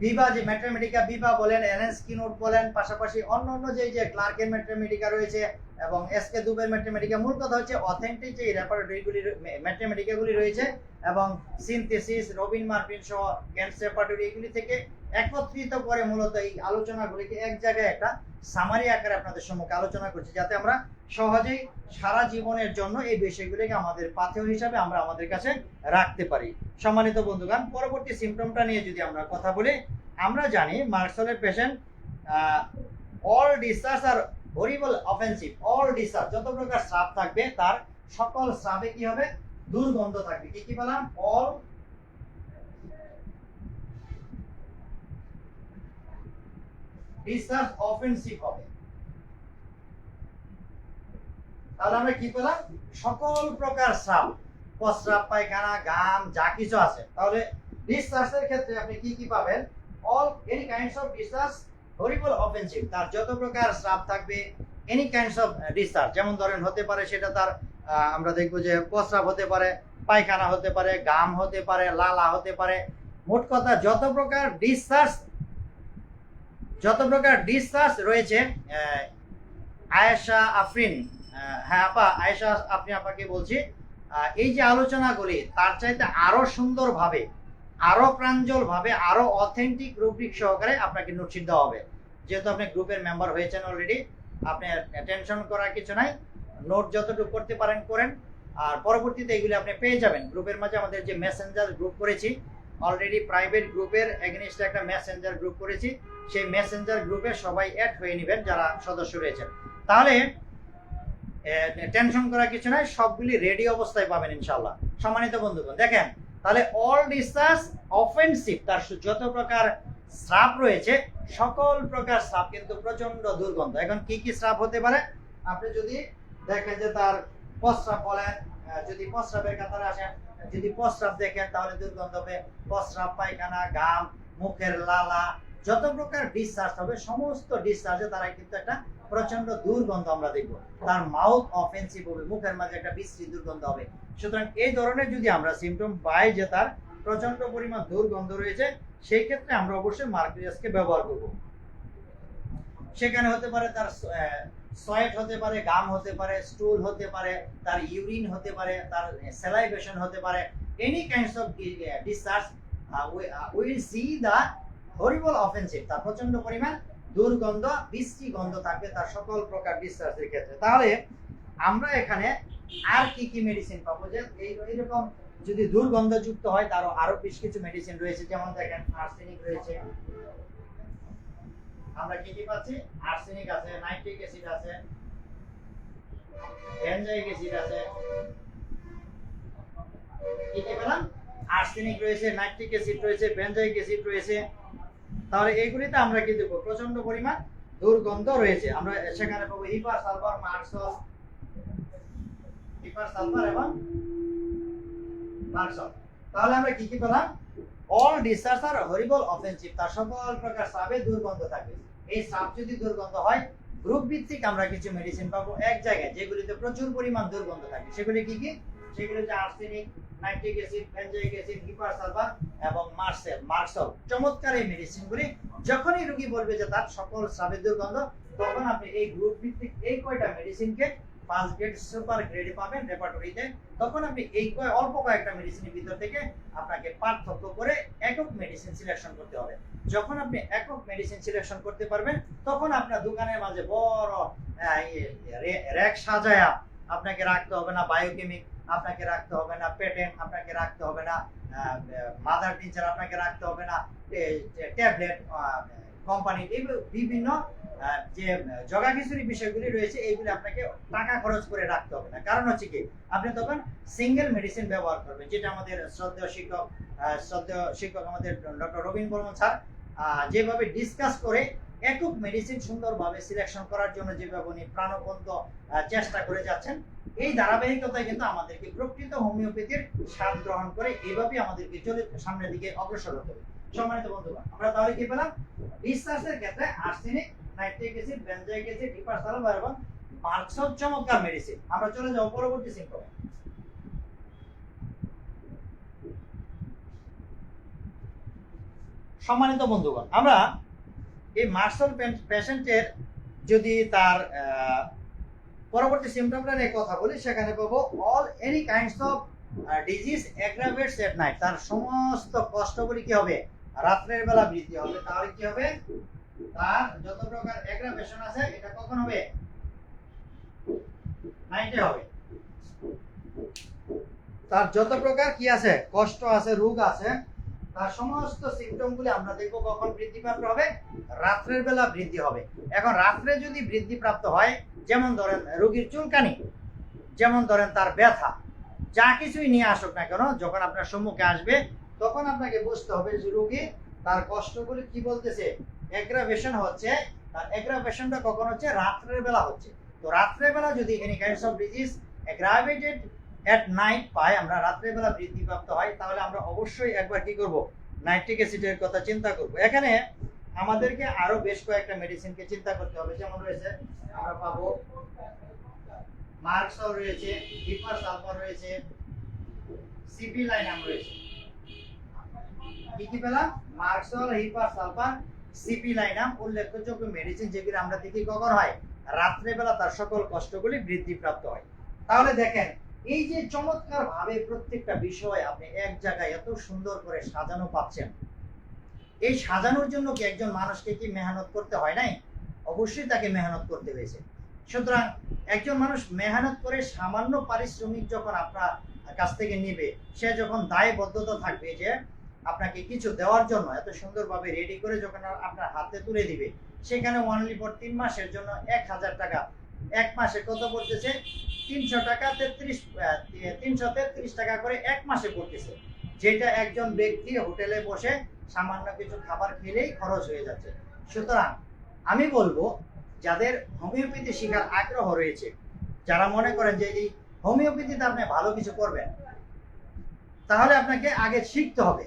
বিভা যে ম্যাট্রামেটিকা বিভা বলেন, এনএসকি নোট বলেন, পাশাপাশি অন্য যে ক্লার্কের ম্যাট্রামেটিকা রয়েছে এবং এসকে দুবের ম্যাট্রামেটিকা, মূল কথা হচ্ছে অথেন্টিক যে রেপার্টরিগুলি ম্যাট্রামেটিকাগুলি রয়েছে এবং সিনথেসিস, রবিন মার্ফিন সহ গ্যান্স রেপার্টরি এগুলি থেকে একত্রিত করে মূলত এই আলোচনাগুলিকে এক জায়গায় একটা সামারি আকারে আপনাদের সম্মুখে আলোচনা করছি, যাতে আমরা সহজেই সারা জীবনের জন্য এই বিষয়গুলিকে আমাদের পাথেয় হিসাবে আমরা আমাদের কাছে রাখতে পারি। সম্মানিত বন্ধুগণ, পরবর্তী সিমটমটা নিয়ে যদি আমরা কথা বলি, আমরা জানি মার্কসলের পেশেন্ট অল ডিসচার্জ আর হরিবল অফেন্সিভ। অল ডিসচার্জ যত প্রকার স্রাব থাকবে তার সকল স্রাবে কি হবে? দুর্গন্ধ থাকবে। কি বললাম? অল ডিসচার্জ অফেন্সিভ হবে। তাহলে আমরা কি পেলাম? সকল প্রকার স্রাব, প্রস্রাব, পায়খানা, গাম যা কিছু আছে। তাহলে ডিসচার্জের ক্ষেত্রে আপনি কি পাবেন? All any kinds of discharge horrible offensive. তার যত প্রকার স্রাব থাকবে, এনি কাইন্ডস অফ ডিসচার্জ, যেমন ধরেন হতে পারে সেটা তার আমরা দেখবো যে প্রস্রাব হতে পারে, পায়খানা হতে পারে, গাম হতে পারে, লালা হতে পারে। মোট কথা যত প্রকার ডিসচার্জ রয়েছে। আয়েশা আফরিন, হ্যাঁ আপা, আয়েশা আফরিন আপাকে বলছি, এই যে আলোচনাগুলি তার চাইতে আরো সুন্দরভাবে, আরো প্রাঞ্জলভাবে, আরো অথেন্টিক রুব্রিক সহকারে আপনাকে নোটশিট দেওয়া হবে। যেহেতু আপনি গ্রুপের মেম্বার হয়েছেন অলরেডি, আপনি টেনশন করার কিছু নাই। নোট যতটুকু করতে পারেন করেন, আর পরবর্তীতে এগুলি আপনি পেয়ে যাবেন। গ্রুপের মাঝে আমাদের যে মেসেঞ্জার গ্রুপ করেছি অলরেডি, প্রাইভেট গ্রুপের এগেইনস্টে একটা মেসেঞ্জার গ্রুপ করেছি, সেই মেসেঞ্জার গ্রুপে সবাই অ্যাড হয়ে নেবেন যারা সদস্য রয়েছেন। তাহলে টেনশন করার কিছু নাই, সবগুলি রেডি অবস্থায় পাবেন ইনশাআল্লাহ। সম্মানিত বন্ধুগণ দেখেন, তাহলে অল ডিসচার্জ অফেন্সিভ, তার যত প্রকার স্রাব রয়েছে সকল প্রকার স্রাব কিন্তু প্রচন্ড দুর্গন্ধ। এখন কি স্রাব হতে পারে? আপনি যদি দেখেন যে তার প্রস্রাব বলেন, যদি প্রস্রাবের কাতারে আসেন, যদি প্রস্রাব দেখেন তাহলে দুর্গন্ধ হবে। প্রস্রাব, পায়খানা, গাম, মুখের লালা, যত প্রকার ডিসচার্জ হবে সমস্ত ডিসচার্জে তারা কিন্তু একটা প্রচন্ড দুর্গন্ধ আমরা দেখবো। তার মাউথ অফেন্সিভ হবে, মুখের মাঝে একটা বিশ্রী দুর্গন্ধ হবে। সুতরাং এই ধরনের যদি আমরা সিমটম পাই যে তার প্রচন্ড পরিমাণ দুর্গন্ধ রয়েছে, সেই ক্ষেত্রে আমরা অবশ্যই মার্কুরিয়াসকে ব্যবহার করব। সেখানে হতে পারে তার সোয়েট হতে পারে, গাম হতে পারে, স্টুল হতে পারে, তার ইউরিন হতে পারে, তার স্যালাইভেশন হতে পারে, any kinds of discharge will see the horrible offensive. তার প্রচন্ড পরিমাণ দুর্গন্ধ, বিশ্রী গন্ধ থাকবে তার সকল প্রকার ডিসচার্জের ক্ষেত্রে। তাহলে আমরা এখানে আর কি মেডিসিন পাবো? যে এইরকম যদি দুর্গন্ধযুক্ত হয় তারও আরো বেশ কিছু মেডিসিন রয়েছে। যেমন দেখেন আর্সেনিক রয়েছে, আমরা কি পাচ্ছি? আর্সেনিক আছে, নাইট্রিক অ্যাসিড আছে, বেনজাইক অ্যাসিড আছে। কি পেলাম? আর্সেনিক রয়েছে, নাইট্রিক অ্যাসিড রয়েছে, বেনজাইক অ্যাসিড রয়েছে। তাহলে এইগুলিতে আমরা কি দেবো? প্রচন্ড পরিমাণ দুর্গন্ধ রয়েছে। আমরা সেখানে পাবো hepar sulphur, merc sol, hepar sulphur এবং মার্কসল। তাহলে আমরা কি পেলাম? অল ডিসচার্জ আর হরিবল অফেন্সিভ, তার সকল প্রকার স্রাবে দুর্গন্ধ থাকবে। এই স্রাব যদি দুর্গন্ধ হয়, গ্রুপ ভিত্তিক আমরা কিছু মেডিসিন পাবো এক জায়গায় যেগুলিতে প্রচুর পরিমাণ দুর্গন্ধ থাকে। সেগুলি কি? সেগুলি হচ্ছে arsenic, nitric acid, benzoic acid, hepar sulphur এবং মার্কসল। চমৎকার এই মেডিসিনগুলি যখনই রোগী বলবে যে তার সকল স্রাবের দুর্গন্ধ, তখন আপনি এই গ্রুপ ভিত্তিক এই কয়টা মেডিসিনকে ফার্স্ট গ্রেড, সুপার গ্রেডে পাবেন রেপার্টরিতে। তখন আপনি এই অল্প কয়েকটা মেডিসিনের ভিতর থেকে আপনাকে পার্থক্য করে একক মেডিসিন সিলেকশন করতে হবে। যখন আপনি একক মেডিসিন সিলেকশন করতে পারবেন, তখন আপনার দোকানের মাঝে বড় র‍্যাক সাজায়া আপনাকে রাখতে হবে না বায়োকেমিক, আপনাকে রাখতে হবে না পেটেন্ট, আপনাকে রাখতে হবে না মাদার টিচার, আপনাকে রাখতে হবে না ট্যাবলেট কোম্পানি, এই বিভিন্ন যে জগাখিচুড়ি বিষয়গুলি রয়েছে, এইগুলি আপনাকে টাকা খরচ করে রাখতে হবে না। কারণ হচ্ছে কি, আপনি তখন সিঙ্গেল মেডিসিন ব্যবহার করবেন, যেটা আমাদের শ্রদ্ধেয় শিক্ষক আমাদের ডক্টর রবিন বর্মন স্যার যেভাবে ডিসকাস করে একক মেডিসিন সুন্দরভাবে সিলেকশন করার জন্য যেভাবে উনি প্রাণবন্ত চেষ্টা করে যাচ্ছেন, এই ধারাবাহিকতায় কিন্তু আমাদেরকে প্রকৃত হোমিওপ্যাথির স্বাদ গ্রহণ করে এইভাবেই আমাদেরকে চলে সামনের দিকে অগ্রসর হতে হবে। সম্মানিত বন্ধুগণ, আমরা তাহলে কি পেলাম? ডিসচার্জের ক্ষেত্রে arsenic, nitric acid, benzoic acid, hepar sulphur এবং মার্কসল চমৎকার মেডিসিন। আমরা চলে যাব পরবর্তী সিমটমে। সম্মানিত বন্ধুগণ, আমরা এই মার্শাল পেশেন্টের যদি তার পরবর্তী সিমটমটা নিয়ে কথা বলি, সেখানে পাবো all any kinds of disease aggravates at night. তার সমস্ত কষ্টগুলি কি হবে, রাত্রের বেলা বৃদ্ধি হবে। তাহলে কি হবে, তার যত প্রকার অ্যাগ্রাভেশন আছে এটা কখন হবে, নাইটে হবে। তার যত প্রকার কি আছে, কষ্ট আছে, রোগ আছে, তার সমস্ত সিমটমগুলি আমরা দেখবো কখন বৃদ্ধিপ্রাপ্ত হবে, রাত্রের বেলা বৃদ্ধি হবে। এখন রাত্রে যদি বৃদ্ধিপ্রাপ্ত হয়, যেমন ধরেন রোগীর চুলকানি, যেমন ধরেন তার ব্যথা, যা কিছুই নিয়ে আসুক না কেন, যখন আপনার সম্মুখে আসবে তখন আপনাকে বুঝতে হবে যে রোগী তার কষ্টগুলি কি বলতেছে, অ্যাগ্রাভেশন হচ্ছে। তার অ্যাগ্রাভেশনটা কখন হচ্ছে, রাত্রের বেলা হচ্ছে। তো রাত্রের বেলা যদি any kinds of disease aggravated at night পাই, আমরা রাত্রের বেলা বৃদ্ধিপ্রাপ্ত হয়, তাহলে আমরা অবশ্যই একবার কি করব, নাইট্রিক অ্যাসিডের কথা চিন্তা করব। এখানে আমাদেরকে আরো বেশ কয়েকটা মেডিসিনকে চিন্তা করতে হবে। যেমন রয়েছে আমরা পাবো মার্কসল রয়েছে, হিপার সালফার রয়েছে, সিপি লাইনাম রয়েছে। কি কি পেলাম, মার্কসল, হিপার সালফার, সিপি লাইনাম উল্লেখযোগ্য মেডিসিন, যেগুলো আমরা দেখি কখন হয়, রাত্রে বেলা তার সকল কষ্টগুলি বৃদ্ধিপ্রাপ্ত হয়। তাহলে দেখেন এই যে চমৎকার ভাবে প্রত্যেকটা বিষয় আপনি এক জায়গায় এত সুন্দর করে সাজানো পাচ্ছেন, এই সাজানোর জন্য কি একজন মানুষকে কি মেহনত করতে হয় নাই? অবশ্যই তাকে মেহনত করতে হয়েছে। সুতরাং একজন মানুষ মেহনত করে সামান্য পারিশ্রমিক যখন আপনার কাছ থেকে নিবে, সে যখন দায়বদ্ধতা থাকবে যে আপনাকে কিছু দেওয়ার জন্য এত সুন্দরভাবে রেডি করে যখন আপনার হাতে তুলে দিবে, সেখানে অনলি ফর 3 মাসের জন্য 1000 টাকা, এক মাসে কত পড়তেছে, 300 টাকা, 333 টাকা করে এক মাসে পড়তেছে, যেটা একজন ব্যক্তি হোটেলে বসে সামান্য কিছু খাবার খেলেই খরচ হয়ে যাচ্ছে। সুতরাং আমি বলবো, যাদের হোমিওপ্যাথি শেখার আগ্রহ রয়েছে, যারা মনে করেন যে এই হোমিওপ্যাথিতে আপনি ভালো কিছু করবেন, তাহলে আপনাকে আগে শিখতে হবে।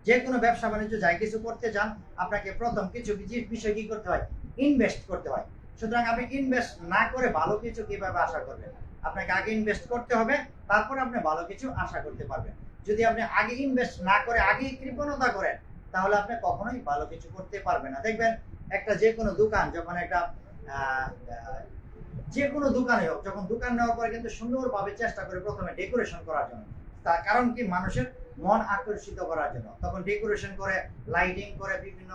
যে কোনো ব্যবসা বাণিজ্য যাই কিছু করতে চান, আপনাকে প্রথম কিছু বিষয় কি করতে হয়, ইনভেস্ট করতে হয়। সুতরাং আপনি ইনভেস্ট না করে ভালো কিছু কিভাবে আশা করবেন? আপনাকে আগে ইনভেস্ট করতে হবে, তারপর আপনি ভালো কিছু আশা করতে পারবেন। যদি আপনি আগে ইনভেস্ট না করে আগেই কৃপণতা করেন, তাহলে আপনি কখনোই ভালো কিছু করতে পারবেন না। দেখবেন একটা যে কোনো দোকান, যখন একটা যে কোনো দোকানে হোক, যখন দোকান নেওয়ার পরে কিন্তু সুন্দরভাবে চেষ্টা করে প্রথমে ডেকোরেশন করার জন্য। তার কারণ কি, মানুষের মন আকর্ষিত করার জন্য তখন ডেকোরেশন করে, লাইটিং করে, বিভিন্ন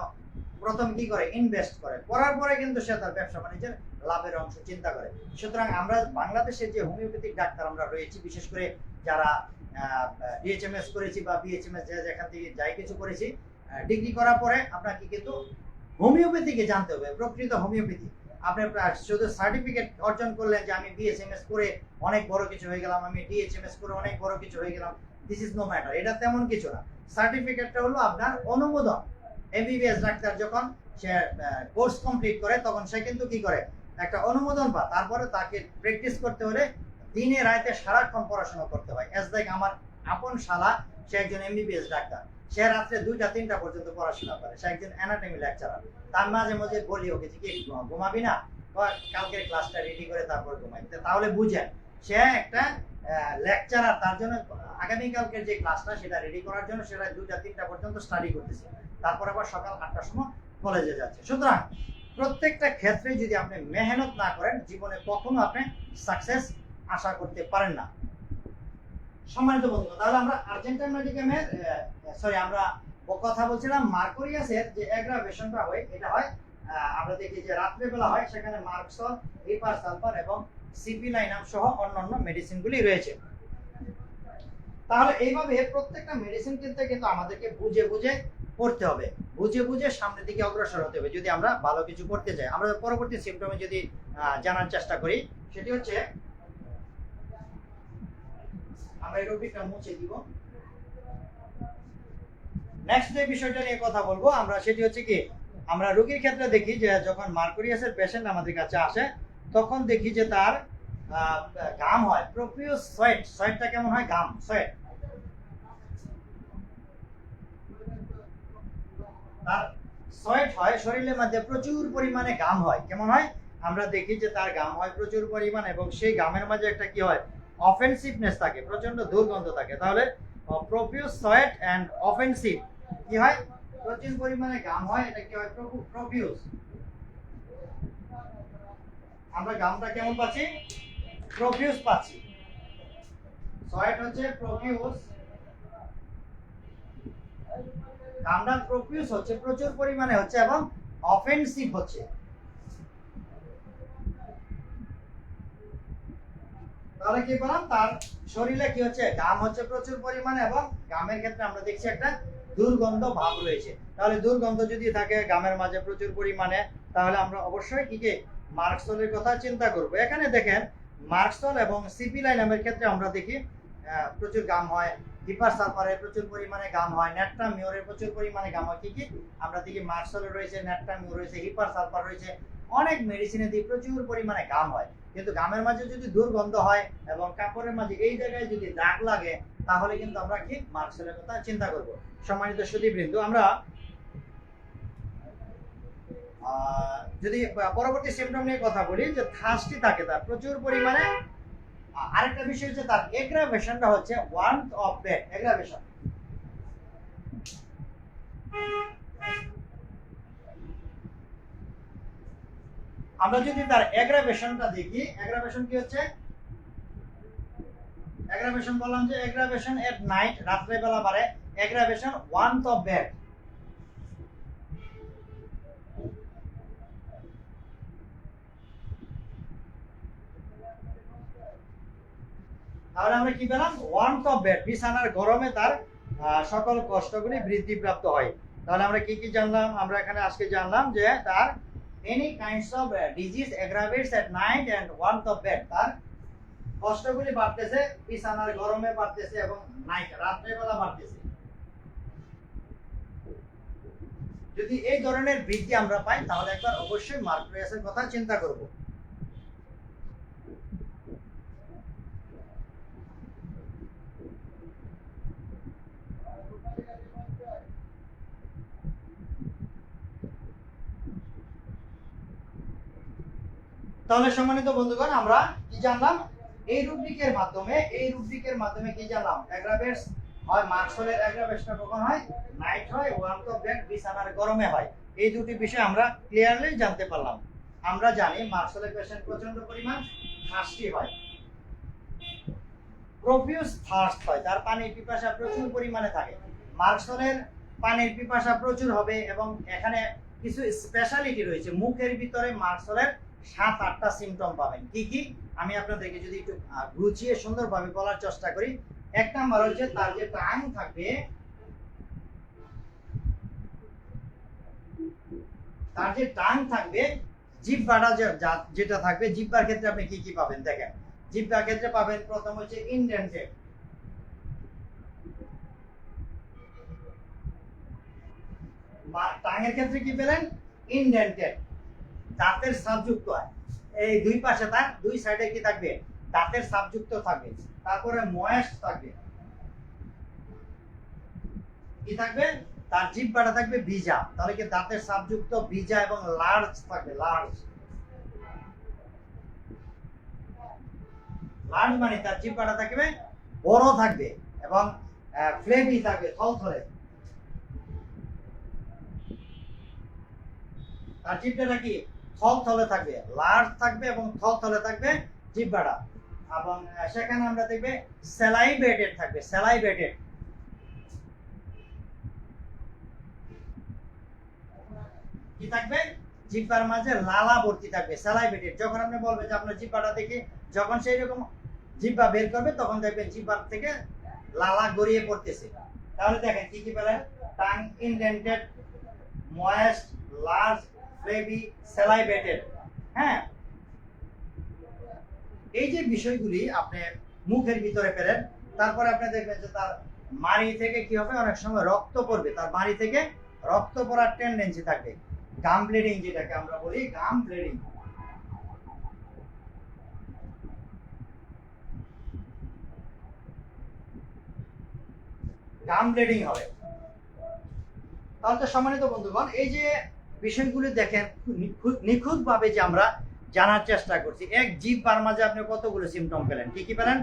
প্রথম কি করে, ইনভেস্ট করে, করার পরে কিন্তু সে তার ব্যবসা বাণিজ্যের লাভের অংশ চিন্তা করে। সুতরাং আমরা বাংলাদেশের যে হোমিওপ্যাথিক ডাক্তার আমরা রয়েছি, বিশেষ করে যারা ডিএইচএমএস করেছি বা বিএইচএমএস যেখান থেকে যাই কিছু করেছি, ডিগ্রি করার পরে আপনাকে কিন্তু হোমিওপ্যাথিকে জানতে হবে, প্রকৃত হোমিওপ্যাথি। আপনি শুধু সার্টিফিকেট অর্জন করলেন যে আমি বিএইচএমএস করে অনেক বড় কিছু হয়ে গেলাম, আমি ডিএইচএমএস করে অনেক বড় কিছু হয়ে গেলাম, দিস ইজ নো ম্যাটার। এটা তেমন কিছু না। সার্টিফিকেটটা হলো আপনার অনুমোদন। এমবিবিএস ডাক্তার যখন সে কোর্স কমপ্লিট করে, তখন সে কিন্তু কি করে, একটা অনুমোদন পায়। তারপরে তাকে প্র্যাকটিস করতে হলে দিনে রাতে সারাক্ষণ পড়াশোনা করতে হয়। এজ লাইক আমার আপন শালা, সে একজন এমবিবিএস ডাক্তার, সে রাত্রে 2টা-3টা পর্যন্ত পড়াশোনা করে, সে একজন অ্যানাটমি লেকচারার। তার মাঝে মাঝে বলি ওকে যে কি ঘুমাবি না, কালকের ক্লাসটা রেডি করে তারপর ঘুমাই। তাহলে বুঝেন সে একটা লেকচারার, তার জন্য আগামীকালকের যে ক্লাসটা সেটা রেডি করার জন্য সেটা 2টা-3টা পর্যন্ত স্টাডি করতেছে, তারপর আবার সকাল 8টার সময় কলেজে যাচ্ছে। সুতরাং প্রত্যেকটা ক্ষেত্রে যদি আপনি মেহনত না করেন, জীবনে কখনো আপনি সাকসেস আশা করতে পারেন না। সম্মানিত বন্ধু, তাহলে আমরা আর্জেন্টাইন মেডিকেমের আমরা কথা বলছিলাম মার্কোরিয়াসের যে অ্যাগ্রাভেশনটা হয়, এটা হয় আমরা দেখি যে রাত্রে বেলা হয়, সেখানে মার্কসল, হিপার সালফার এবং সিপি লাইনাম সহ অন্যান্য মেডিসিনগুলি রয়েছে। তাহলে এইভাবে প্রত্যেকটা মেডিসিন কিন্তু আমাদেরকে বুঝে বুঝে পড়তে হবে, বুঝে বুঝে সামনের দিকে অগ্রসর হতে হবে যদি আমরা ভালো কিছু করতে চাই। আমরা পরবর্তী সিমটমে যদি জানার চেষ্টা করি, সেটি হচ্ছে, আমরা এই রোগীটা মুছে দিব। নেক্সট যে বিষয়টা নিয়ে কথা বলবো আমরা, সেটি হচ্ছে কি, আমরা রোগীর ক্ষেত্রে দেখি যে যখন মার্কোরিয়াসের পেশেন্ট আমাদের কাছে আসে, তখন দেখি যে তার ঘাম হয়, প্রফিউজ সোয়েট। সোয়েটটা কেমন হয়, ঘাম, সোয়েট। তার সোয়েট হয়, শরীরের মধ্যে প্রচুর পরিমাণে ঘাম হয়। কেমন হয়, আমরা দেখি যে তার ঘাম হয় প্রচুর পরিমাণ, এবং সেই ঘামের মাঝে একটা কি হয়, অফেন্সিভনেস থাকে, প্রচন্ড দুর্গন্ধ থাকে। তাহলে প্রফিউজ সোয়েট এন্ড অফেন্সিভ কি হয়, প্রচুর পরিমাণে ঘাম হয়, এটা কি হয়? প্রফিউজ। আমরা ঘামটা কেমন পাচ্ছি? প্রফিউজ পাচ্ছি। সোয়েট হচ্ছে প্রফিউজ, ঘামটা প্রফিউজ হচ্ছে, প্রচুর পরিমাণে হচ্ছে এবং অফেন্সিভ হচ্ছে। তাহলে কি বললাম? তার শরীরে কি হচ্ছে? ঘাম হচ্ছে প্রচুর পরিমাণে এবং ঘামের ক্ষেত্রে আমরা দেখছি একটা দুর্গন্ধ ভাব রয়েছে। তাহলে দুর্গন্ধ যদি থাকে ঘামের মাঝে প্রচুর পরিমাণে, তাহলে আমরা অবশ্যই কি মার্কসলের কথা চিন্তা করব। এখানে দেখেন মার্কসল এবং সিপিলাইনামের ক্ষেত্রে আমরা দেখি প্রচুর ঘাম হয়, হিপার সালফারে প্রচুর পরিমাণে ঘাম হয়, ন্যাট্রামিউরে প্রচুর পরিমাণে ঘাম হয়। কি আমরা দেখি মার্কসলে রয়েছে, ন্যাট্রামিউর রয়েছে, হিপার সালফার রয়েছে, অনেক মেডিসিনে দিয়ে প্রচুর পরিমাণে ঘাম হয়। কিন্তু ঘামের মাঝে যদি দুর্গন্ধ হয় এবং কাপড়ের মাঝে এই জায়গায় যদি দাগ লাগে, তাহলে কিন্তু আমরা কি মার্কসলের কথা চিন্তা করব। সম্মানিত সুধীবৃন্দ, আমরা যদি পরবর্তী সিম্পটম নিয়ে কথা বলি, যে থার্স্টি থাকে তার প্রচুর পরিমাণে। আরেকটা বিষয় হচ্ছে তার এগ্রাভেশনটা হচ্ছে ওয়ার্মথ অফ ব্রেথ, এগ্রাভেশন। আমরা যদি তার এগ্রাভেশনটা দেখি, এগ্রাভেশন কি হচ্ছে? এগ্রাভেশন বললাম যে এগ্রাভেশন এট নাইট, রাত্রে বেলা বাড়ে। এগ্রাভেশন ওয়ার্মথ অফ ব্রেথ। তাহলে আমরা কি পেলাম? ওয়ার্মথ অফ ব্রেথ, বিছানার গরমে তার সকল কষ্টগুলি বৃদ্ধিপ্রাপ্ত হয়। তাহলে আমরা কি কি জানলাম? আমরা এখানে আজকে জানলাম যে তার any kinds of disease aggravates at night and warmth of bed, তার কষ্টগুলি বাড়তেছে বিছানার গরমে বাড়তেছে এবং নাইট, রাত্রে বেলা বাড়তেছে। যদি এই ধরনের বৃদ্ধি আমরা পাই, তাহলে একবার অবশ্যই মার্কুরিয়াসের কথা চিন্তা করব। তাহলে সম্মানিত বন্ধুগণ, আমরা কি জানলাম এই রুব্রিকের মাধ্যমে কি জানলাম? অ্যাগ্রাভেটস হয়, মার্কসলের অ্যাগ্রাভেশন কখন হয়? নাইট হয়, ওয়ার্মথ অফ ব্রেথ বিছানার গরমে হয়। এই দুটি বিষয় আমরা ক্লিয়ারলি জানতে পারলাম। আমরা জানি মার্কসলের পেশেন্ট প্রচন্ড পরিমাণ থার্স্টি হয়, প্রফিউজ থার্স্ট হয়, তার পানির পিপাসা প্রচুর পরিমাণে থাকে। মার্কসলের পানির পিপাসা প্রচুর হবে এবং এখানে কিছু স্পেশালিটি রয়েছে। মুখের ভিতরে মার্কসলের 7-8টা সিমটম পাবেন। কি কি আমি আপনাদেরকে যদি একটু গুছিয়ে সুন্দরভাবে বলার চেষ্টা করি। এক নাম্বার হচ্ছে তার যে টাং থাকবে, জিহ্বাটা যেটা থাকবে, জিহ্বার ক্ষেত্রে আপনি কি কি পাবেন দেখেন। জিহ্বার ক্ষেত্রে পাবেন প্রথম হচ্ছে ইনডেন্টেড। টাঙের ক্ষেত্রে কি পেলেন? ইনডেন্টেড, দাঁতের সাবযুক্ত হয়। এই দুই পাশে তার দুই সাইডে কি থাকবে? দাঁতের সাবযুক্ত থাকবে। তারপরে ময়েস্ট থাকবে। কি থাকবে? তার জিহ্বাটা থাকবে ভিজা। তাহলে কি দাঁতের সাবযুক্ত, ভিজা এবং লার্জ থাকবে। লার্জ মানে তার জিহ্বাটা থাকবে বড় থাকবে এবং ফ্লেভি থাকবে, থলথলে। তার জিহ্বাটা কি? থলথলে থাকবে, লার্জ থাকবে এবং থলথলে থাকবে জিহ্বাটা। এবং সেখানে আমরা দেখবে স্যালাইভেটেড থাকবে, স্যালাইভেটেড। কি থাকবে? জিহ্বার মাঝে লালা ভর্তি থাকবে, স্যালাইভেটেড। যখন আপনি বলবেন যে আপনার জিহ্বাটা দেখে, যখন সেই রকম জিহ্বা বের করবে, তখন দেখবেন জিহ্বার থেকে লালা গড়িয়ে পড়তেছে। তাহলে দেখেন কি কি পেলেন? Tongue indented, moist, large, flabby, salivated. হ্যাঁ, এই যে বিষয়গুলি আপনি মুখের ভিতরে পেলেন। তারপরে আপনি দেখবেন যে তার মাড়ি থেকে কি হবে? অনেক সময় রক্ত পড়বে, তার মাড়ি থেকে রক্ত পড়ার টেন্ডেন্সি থাকবে। গাম ব্লিডিং, যেটাকে আমরা বলি গাম ব্লিডিং। গাম ব্লিডিং হবে। তাহলে তো সম্মানিত বন্ধুগণ, এই যে বিষয়গুলি দেখেন নিখুঁত ভাবে যে আমরা জানার চেষ্টা করছি। এক জিহ্বার মাঝে আপনি কতগুলো সিমটম পেলেন। কি কি পেলেন?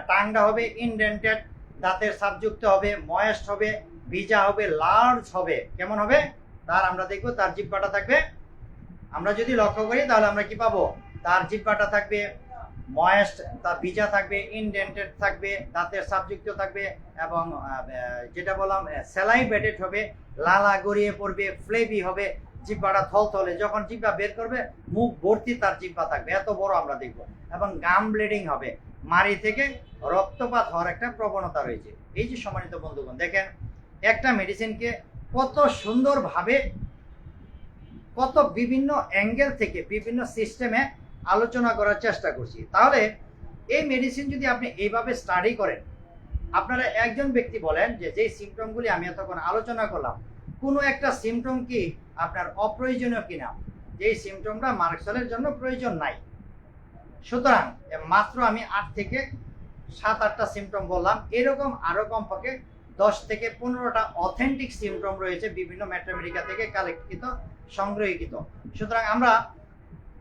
টাংটা হবে ইনডেন্টেড, দাঁতের সাবযুক্ত হবে, ময়েস্ট হবে, ভিজা হবে, লার্জ হবে। কেমন হবে তার আমরা দেখবো। তার জিহ্বাটা থাকবে, আমরা যদি লক্ষ্য করি তাহলে আমরা কি পাবো, তার জিহ্বাটা থাকবে ময়েস্ট, তার ভিজা থাকবে, ইনডেন্টেড থাকবে, দাঁতের সাবযুক্ত থাকবে, এবং যেটা বললাম স্যালাইভেটেড হবে, লালা গড়িয়ে পড়বে, ফ্লেভি হবে, জিহ্বাটা থলথলে, যখন জিহ্বা বের করবে মুখ ভর্তি তার জিহ্বা থাকবে, এত বড় আমরা দেখবো। এবং গাম ব্লিডিং হবে, মাড়ি থেকে রক্তপাত হওয়ার একটা প্রবণতা রয়েছে। এই যে সম্মানিত বন্ধুগণ, দেখেন একটা মেডিসিনকে কত সুন্দরভাবে, কত বিভিন্ন অ্যাঙ্গেল থেকে বিভিন্ন সিস্টেমে আলোচনা করার চেষ্টা করছি। তাহলে এই মেডিসিন যদি আপনি এইভাবে স্টাডি করেন, আপনারা একজন ব্যক্তি বলেন যে যেই সিমটমগুলি আমি এতক্ষণ আলোচনা করলাম, কোনো একটা সিমটম কি আপনার অপ্রয়োজনীয় কিনা, যেই সিমটমটা মার্কসেলের জন্য প্রয়োজন নাই। সুতরাং মাত্র আমি 8 থেকে 7-8টা সিমটম বললাম, এরকম আরো কমপক্ষে 10 থেকে 15টা অথেন্টিক সিমটম রয়েছে বিভিন্ন ম্যাট্রামেডিকা থেকে কালেক্টকৃত, সংগ্রহীকৃত। সুতরাং আমরা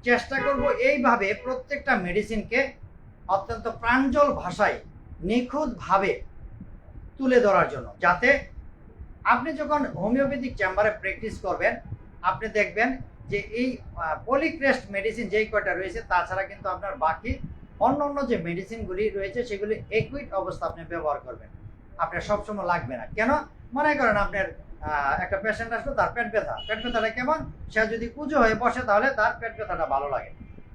চেষ্টা করব এইভাবে প্রত্যেকটা মেডিসিনকে অত্যন্ত প্রাঞ্জল ভাষায় নিখুঁতভাবে তুলে ধরার জন্য, যাতে আপনি যখন হোমিওপ্যাথিক চেম্বারে প্র্যাকটিস করবেন আপনি দেখবেন যে এই পলিক্রেস্ট মেডিসিন যেই কয়টা রয়েছে, তাছাড়া কিন্তু আপনার বাকি অন্য যে মেডিসিনগুলি রয়েছে সেগুলি একুইট অবস্থা আপনি ব্যবহার করবেন, আপনার সবসময় লাগবে না। কেন, মনে করেন আপনার একটা পেশেন্ট আসলো, তার পেট ব্যথাটা কেমন, সে যদি কুজো হয়ে বসে তাহলে তার পেট ব্যথাটা ভালো লাগে।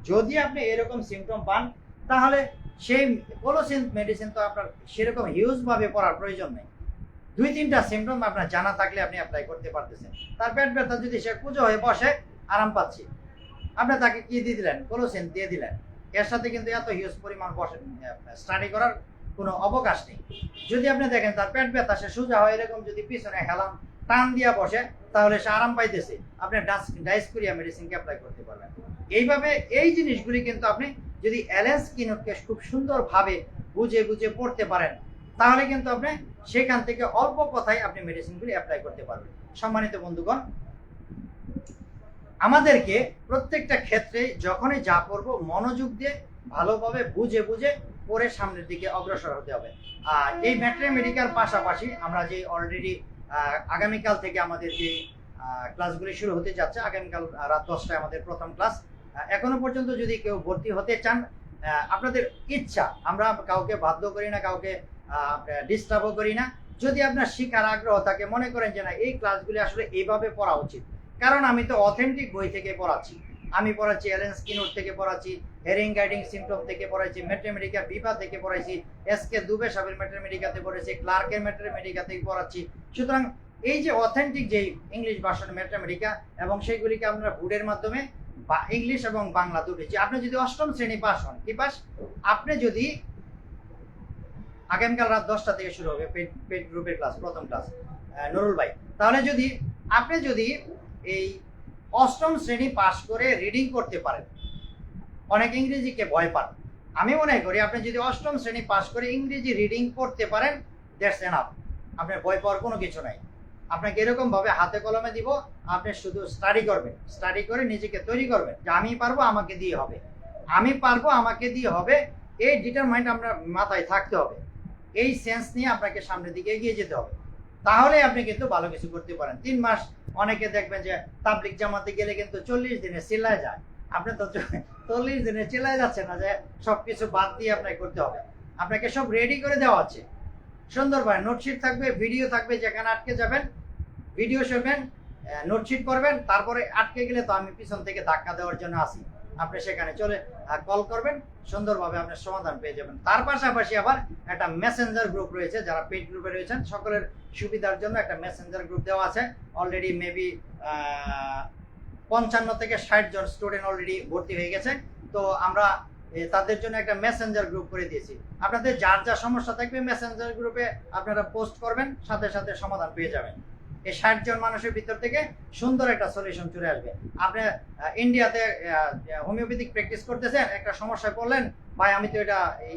যদি আপনি এরকম সিমটম পান তাহলে সেই কোলোসিন মেডিসিন তো আপনার সেরকম হিউজভাবে পড়ার প্রয়োজন নেই। 2-3টা সিমটম আপনার জানা থাকলে আপনি অ্যাপ্লাই করতে পারতেছেন। তার পেট ব্যথা যদি সে কুজো হয়ে বসে, আরাম পাচ্ছি, আপনি তাকে কি দিয়ে দিলেন, কোলোসিন দিয়ে দিলেন। এর সাথে কিন্তু এত হিউজ পরিমাণ স্টাডি করার কোনো অবকাশ নেই। যদি আপনি দেখেন তার পেট ব্যথা, সে সোজা হয় এরকম যদি পিছনে হেলাম টান দিয়া বসে, তাহলে সে আরাম পাইতেছে, আপনি ডাইসকোরিয়া মেডিসিনকে অ্যাপ্লাই করতে পারবেন। এইভাবে এই জিনিসগুলি কিন্তু আপনি যদি অ্যালেন স্কিনকে খুব সুন্দরভাবে বুঝে পড়তে পারেন, তাহলে কিন্তু আপনি সেখান থেকে অল্প কথায় আপনি মেডিসিনগুলি অ্যাপ্লাই করতে পারবেন। সম্মানিত বন্ধুগণ, আমাদেরকে প্রত্যেকটা ক্ষেত্রে যখনই যা পড়বো মনোযোগ দিয়ে ভালোভাবে বুঝে পরে সামনের দিকে অগ্রসর হতে হবে। আর এই ম্যাট্রামেডিকার পাশাপাশি আমরা যে অলরেডি আগামীকাল থেকে আমাদের যে ক্লাসগুলি শুরু হতে যাচ্ছে, আগামীকাল রাত 10টায় আমাদের প্রথম ক্লাস। এখনো পর্যন্ত যদি কেউ ভর্তি হতে চান, আপনাদের ইচ্ছা, আমরা কাউকে বাধ্য করি না, কাউকে ডিস্টার্বও করি না। যদি আপনার শিখার আগ্রহ থাকে, মনে করেন যে না এই ক্লাসগুলি আসলে এইভাবে পড়া উচিত, কারণ আমি তো অথেন্টিক বই থেকে পড়াচ্ছি, আমি পড়াচ্ছি অ্যালেন স্কিনার থেকে পড়াচ্ছি, হেরিং গাইডিং সিমটম থেকে পড়াইছি, ম্যাট্রামেডিকা বিভা থেকে পড়াইছি, এসকে দুবে সাহেবের ম্যাট্রামেডিকাতে পড়েছি, ক্লার্কের ম্যাট্রামেডিকা থেকে পড়াচ্ছি। সুতরাং এই যে অথেন্টিক যে ইংলিশ ভার্সন ম্যাট্রামেডিকা, এবং সেইগুলিকে আমরা বোর্ডের মাধ্যমে বা ইংলিশ এবং বাংলা দুটি, আপনি যদি 8ম শ্রেণী পাস হন, কি পাস, আপনি যদি আগামীকাল রাত 10টা থেকে শুরু হবে পেড গ্রুপের ক্লাস, প্রথম ক্লাস নুরুল ভাই, তাহলে যদি আপনি এই 8ম শ্রেণী পাস করে রিডিং করতে পারেন, অনেক ইংরেজিকে ভয় পান, আমি মনে করি আপনি যদি 8ম শ্রেণী পাস করে ইংরেজি রিডিং করতে পারেন, দ্যাটস এনাফ। আপনার ভয় পাওয়ার কোনো কিছু নাই। আপনাকে এরকম ভাবে হাতে কলমে দিব, আপনি শুধু স্টাডি করবেন, স্টাডি করে নিজেকে তৈরি করবেন যে আমি পারবো, আমাকে দিয়ে হবে, আমি পারবো, আমাকে দিয়ে হবে। এই ডিটারমাইন্ড আমরা মাথায় থাকতে হবে, এই সেন্স নিয়ে আপনাকে সামনের দিকে এগিয়ে যেতে হবে, তাহলে আপনি কিন্তু ভালো কিছু করতে পারেন। 3 মাস, অনেকে দেখবেন যে তাবলিগ জামাতে গেলে কিন্তু 40 দিনে চিল্লায় যায়, আপনি তো 40 দিনে চিল্লায় যাচ্ছে না যে সবকিছু বাদ দিয়ে আপনাকে করতে হবে। আপনাকে সব রেডি করে দেওয়া আছে সুন্দরভাবে, নোটশিট থাকবে, ভিডিও থাকবে, যেখানে আটকে যাবেন ভিডিও শুনবেন, নোটশিট করবেন, তারপরে আটকে গেলে তো আমি পিছন থেকে ধাক্কা দেওয়ার জন্য আসি, আপনি সেখানে চলে কল করবেন, সুন্দরভাবে আপনার সমাধান পেয়ে যাবেন। তার পাশাপাশি আবার একটা মেসেঞ্জার গ্রুপ রয়েছে, যারা পেইড গ্রুপে রয়েছেন সকলের সুবিধার জন্য একটা মেসেঞ্জার গ্রুপ দেওয়া আছে। অলরেডি মেবি 55 থেকে 60 জন স্টুডেন্ট অলরেডি ভর্তি হয়ে গেছে। তো আমরা তাদের জন্য একটা মেসেঞ্জার গ্রুপ করে দিয়েছি। আপনাদের যার যা সমস্যা থাকবে মেসেঞ্জার গ্রুপে আপনারা পোস্ট করবেন, সাথে সাথে সমাধান পেয়ে যাবেন। এই 60 জন মানুষের ভিতর থেকে সুন্দর একটা সলিউশন চলে আসবে। আপনি ইন্ডিয়াতে হোমিওপ্যাথিক প্র্যাকটিস করতেছেন, একটা সমস্যায় পড়লেন, ভাই আমি তো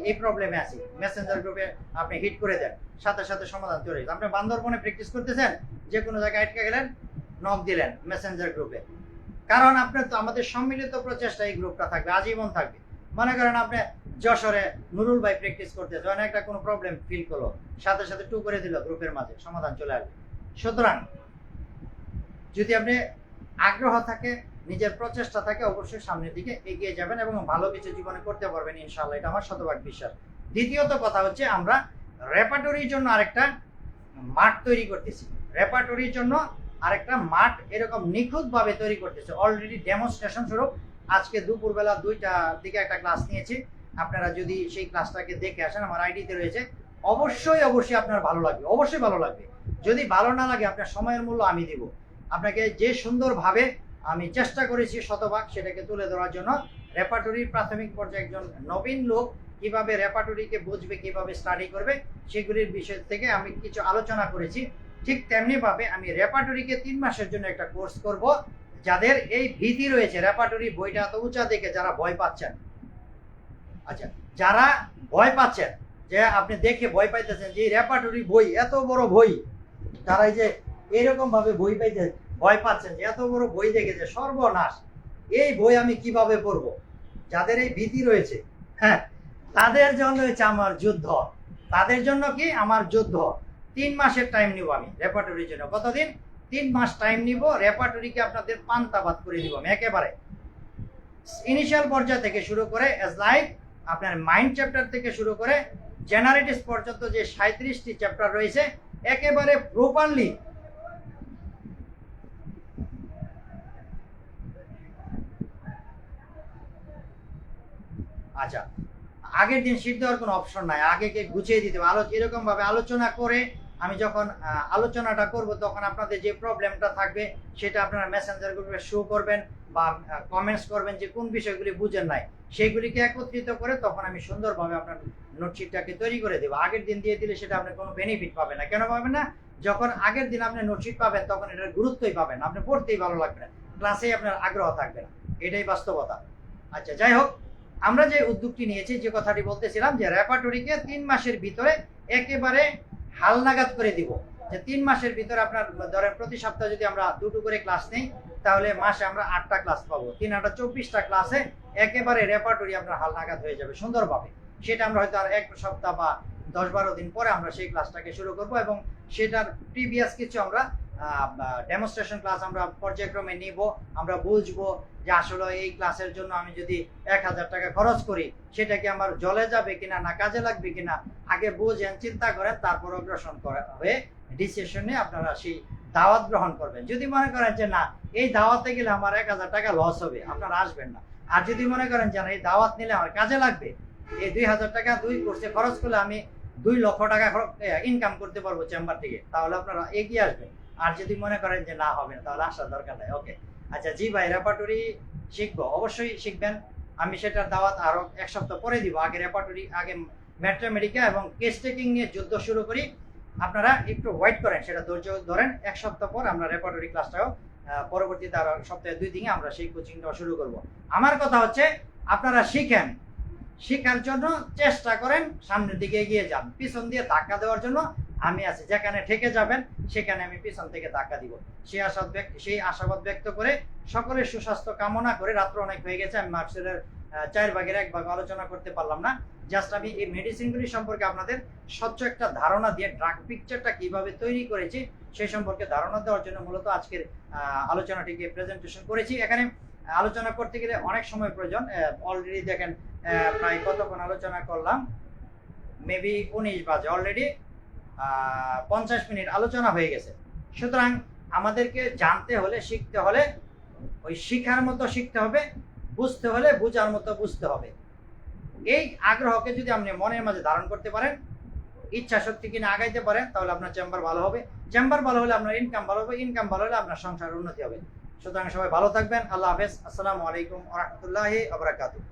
এই প্রবলেমে আছি, মেসেঞ্জার গ্রুপে আপনি হিট করে দেন, সাথে সাথে সমাধান চলে যাবে। আপনি বান্দরবনে প্র্যাকটিস করতেছেন, যে কোনো জায়গায় আটকে গেলেন, নক দিলেন মেসেঞ্জার গ্রুপে, কারণ আপনার তো আমাদের সম্মিলিত প্রচেষ্টা এই গ্রুপটা থাকবে, আজীবন থাকবে। মনে করেন আপনি যশোরে নুরুল ভাই প্র্যাকটিস করতে একটা কোনো প্রবলেম ফিল করলো, সাথে সাথে টু করে দিল, গ্রুপের মাঝে সমাধান চলে আসবে। সুতরাং যদি আপনি আগ্রহ থাকে, নিজের প্রচেষ্টা থাকে, অবশ্যই সামনের দিকে এগিয়ে যাবেন এবং ভালো কিছু জীবনে করতে পারবেন ইনশাআল্লাহ, এটা আমার শতভাগ বিশ্বাস। দ্বিতীয়ত কথা হচ্ছে আমরা রেপার্টরির জন্য আরেকটা মাঠ তৈরি করতেছি। রেপার্টরির জন্য আরেকটা মাঠ এরকম নিখুঁতভাবে তৈরি করতেছে। অলরেডি ডেমনস্ট্রেশন স্বরূপ আজকে দুপুরবেলা 2টার দিকে একটা ক্লাস নিয়েছি। আপনারা যদি সেই ক্লাসটাকে দেখে আসেন, আমার আইডিতে রয়েছে, অবশ্যই আপনার ভালো লাগবে, অবশ্যই ভালো লাগবে। যদি ভালো না লাগে আপনার সময়ের মূল্য আমি দিব আপনাকে। যে সুন্দরভাবে আমি চেষ্টা করেছি শতভাগ সেটাকে তুলে ধরার জন্য। রেপার্টরির প্রাথমিক পর্যায়ে একজন নবীন লোক কিভাবে রেপার্টরিকে বুঝবে, কিভাবে স্টাডি করবে, সেগুলির বিষয় থেকে আমি কিছু আলোচনা করেছি। ঠিক তেমনিভাবে আমি রেপার্টরিকে 3 মাসের জন্য একটা কোর্স করব। যাদের এই ভীতি রয়েছে, রেপার্টরি বইটা এত উঁচা দেখে যারা ভয় পাচ্ছেন, আচ্ছা যারা ভয় পাচ্ছেন যে আপনি দেখে ভয় পাইতেছেন যে রেপার্টরি বই এত বড় বই, যারা এই যে এরকম ভাবে বই পাইতে ভয় পাচ্ছেন যে এত বড় বই দেখেছে সর্বনাশ, এই বই আমি কিভাবে পড়বো, যাদের এই ভীতি রয়েছে, হ্যাঁ তাদের জন্য হচ্ছে আমার যুদ্ধ। তাদের জন্য কি আমার যুদ্ধ। 3 মাসের টাইম নিব আমি রেপার্টরির জন্য। কতদিন? 3 মাস টাইম নিব। রেপার্টরিকে আপনাদের পান্তাবাদ করে দিব আমি একেবারে। ইনিশিয়াল পর্যায় থেকে শুরু করে এজ লাইক আপনার মাইন্ড চ্যাপ্টার থেকে শুরু করে জেনারেটিভস পর্যন্ত যে 37টি চ্যাপ্টার রয়েছে একেবারে প্রপারলি আচ্ছা আগের দিন শীট দেওয়ার কোনো অপশন নাই, আগেকে গুছিয়ে দিতে হবে। এরকম ভাবে আলোচনা করে আমি যখন আলোচনাটা করব তখন আপনাদের যে প্রবলেমটা থাকবে সেটা আপনারা মেসেঞ্জার গ্রুপে শো করবেন বা কমেন্টস করবেন যে কোন বিষয়গুলি বুঝেন নাই, সেইগুলিকে একত্রিত করে তখন আমি সুন্দরভাবে আপনার নোটশিটটাকে তৈরি করে দেবো। আগের দিন দিয়ে দিলে সেটা আপনি কোনো বেনিফিট পাবেন না। কেন পাবেন না? যখন আগের দিন আপনি নোটশিট পাবেন তখন এটার গুরুত্বই পাবেন না, আপনি পড়তেই ভালো লাগবে না, ক্লাসেই আপনার আগ্রহ থাকবে না, এটাই বাস্তবতা। আচ্ছা যাই হোক, আমরা যে উদ্যোগটি নিয়েছি, যে কথাটি বলতেছিলাম যে রেপার্টরিকে 3 মাসের ভিতরে একেবারে হালনাগাদ করে দিব। যে 3 মাসের ভিতরে আপনার ধরেন প্রতি সপ্তাহে যদি আমরা 2টো করে ক্লাস নেই তাহলে মাসে আমরা 8টা ক্লাস পাবো। 3 8 24টা ক্লাসে একেবারে রেপার্টরি আপনার হালনাগাদ হয়ে যাবে সুন্দরভাবে। সেটা আমরা হয়তো আর 1 সপ্তাহ বা 10-12 দিন পরে আমরা সেই ক্লাসটাকে শুরু করব এবং সেটার প্রিভিয়াস কিছু আমরা ডেমনস্ট্রেশন ক্লাস আমরা পর্যায়ক্রমে নিব। আমরা বুঝবো যে আসলে এই ক্লাসের জন্য আমি যদি 1000 টাকা খরচ করি সেটা কি আমার জলে যাবে কিনা, না কাজে লাগবে কিনা, আগে বুঝেন, চিন্তা করেন, তারপর অগ্রসর হয়ে ডিসিশন নিয়ে আপনারা সেই দাওয়াত গ্রহণ করবেন। যদি মনে করেন যে না এই দাওয়াতে গেলে আমার 1000 টাকা লস হবে, আপনারা আসবেন না। আর যদি মনে করেন যে না এই দাওয়াত নিলে আমার কাজে লাগবে, এই 2000 টাকা 2 কোর্সে খরচ করলে আমি 2 লক্ষ টাকা ইনকাম করতে পারবো চেম্বার থেকে, তাহলে আপনারা এগিয়ে আসবেন। আর যদি মনে করেন যে না হবে না তাহলে আসার দরকার নাই। ওকে আচ্ছা জি ভাই, রেপার্টরি শিখবো, অবশ্যই শিখবেন। আমি সেটার দাওয়াত আরো 1 সপ্তাহ পরে দিব। আগে রেপার্টরি, আগে ম্যাথমেটিকা এবং কেস টেকিং নিয়ে যুদ্ধ শুরু করি। আপনারা একটু ওয়েট করেন, সেটা ধৈর্য ধরেন। 1 সপ্তাহ পর আমরা রেপার্টরি ক্লাসটাও পরবর্তীতে আরো সপ্তাহে 2 দিনে আমরা সেই কোচিংটাও শুরু করব। আমার কথা হচ্ছে আপনারা শিখেন, শেখার জন্য চেষ্টা করেন, সামনের দিকে এগিয়ে যান। পিছন দিয়ে ধাক্কা দেওয়ার জন্য আমি আছি। যেখানে ঠেকে যাবেন সেখানে আমি পিছন থেকে ধাক্কা দিব। সেই আশাবাদ ব্যক্ত করে সকলের সুস্বাস্থ্য কামনা করে, রাত্র অনেক হয়ে গেছে, আমি মার্কসেলের 4 ভাগের 1 ভাগ আলোচনা করতে পারলাম না। জাস্ট আমি এই মেডিসিনগুলি সম্পর্কে আপনাদের স্বচ্ছ একটা ধারণা দিয়ে ড্রাগ পিকচারটা কিভাবে তৈরি করেছি সেই সম্পর্কে ধারণা দেওয়ার জন্য মূলত আজকের আলোচনাটিকে প্রেজেন্টেশন করেছি। এখানে আলোচনা করতে গেলে অনেক সময় প্রয়োজন। অলরেডি দেখেন প্রায় কতক্ষণ আলোচনা করলাম, মেবি 19 বাজে, অলরেডি 50 মিনিট আলোচনা হয়ে গেছে। সুতরাং আমাদেরকে জানতে হলে, শিখতে হলে ওই শিখার মতো শিখতে হবে, বুঝতে হলে বুঝার মতো বুঝতে হবে। এই আগ্রহকে যদি আপনি মনের মাঝে ধারণ করতে পারেন, ইচ্ছা শক্তি কিনে আগাইতে পারেন, তাহলে আপনার চেম্বার ভালো হবে। চেম্বার ভালো হলে আপনার ইনকাম ভালো হবে, ইনকাম ভালো হলে আপনার সংসারের উন্নতি হবে। সুতরাং সবাই ভালো থাকবেন। আল্লাহ হাফেজ। আসসালামু আলাইকুম ওয়া রাহমাতুল্লাহি ওয়া বারাকাতুহু।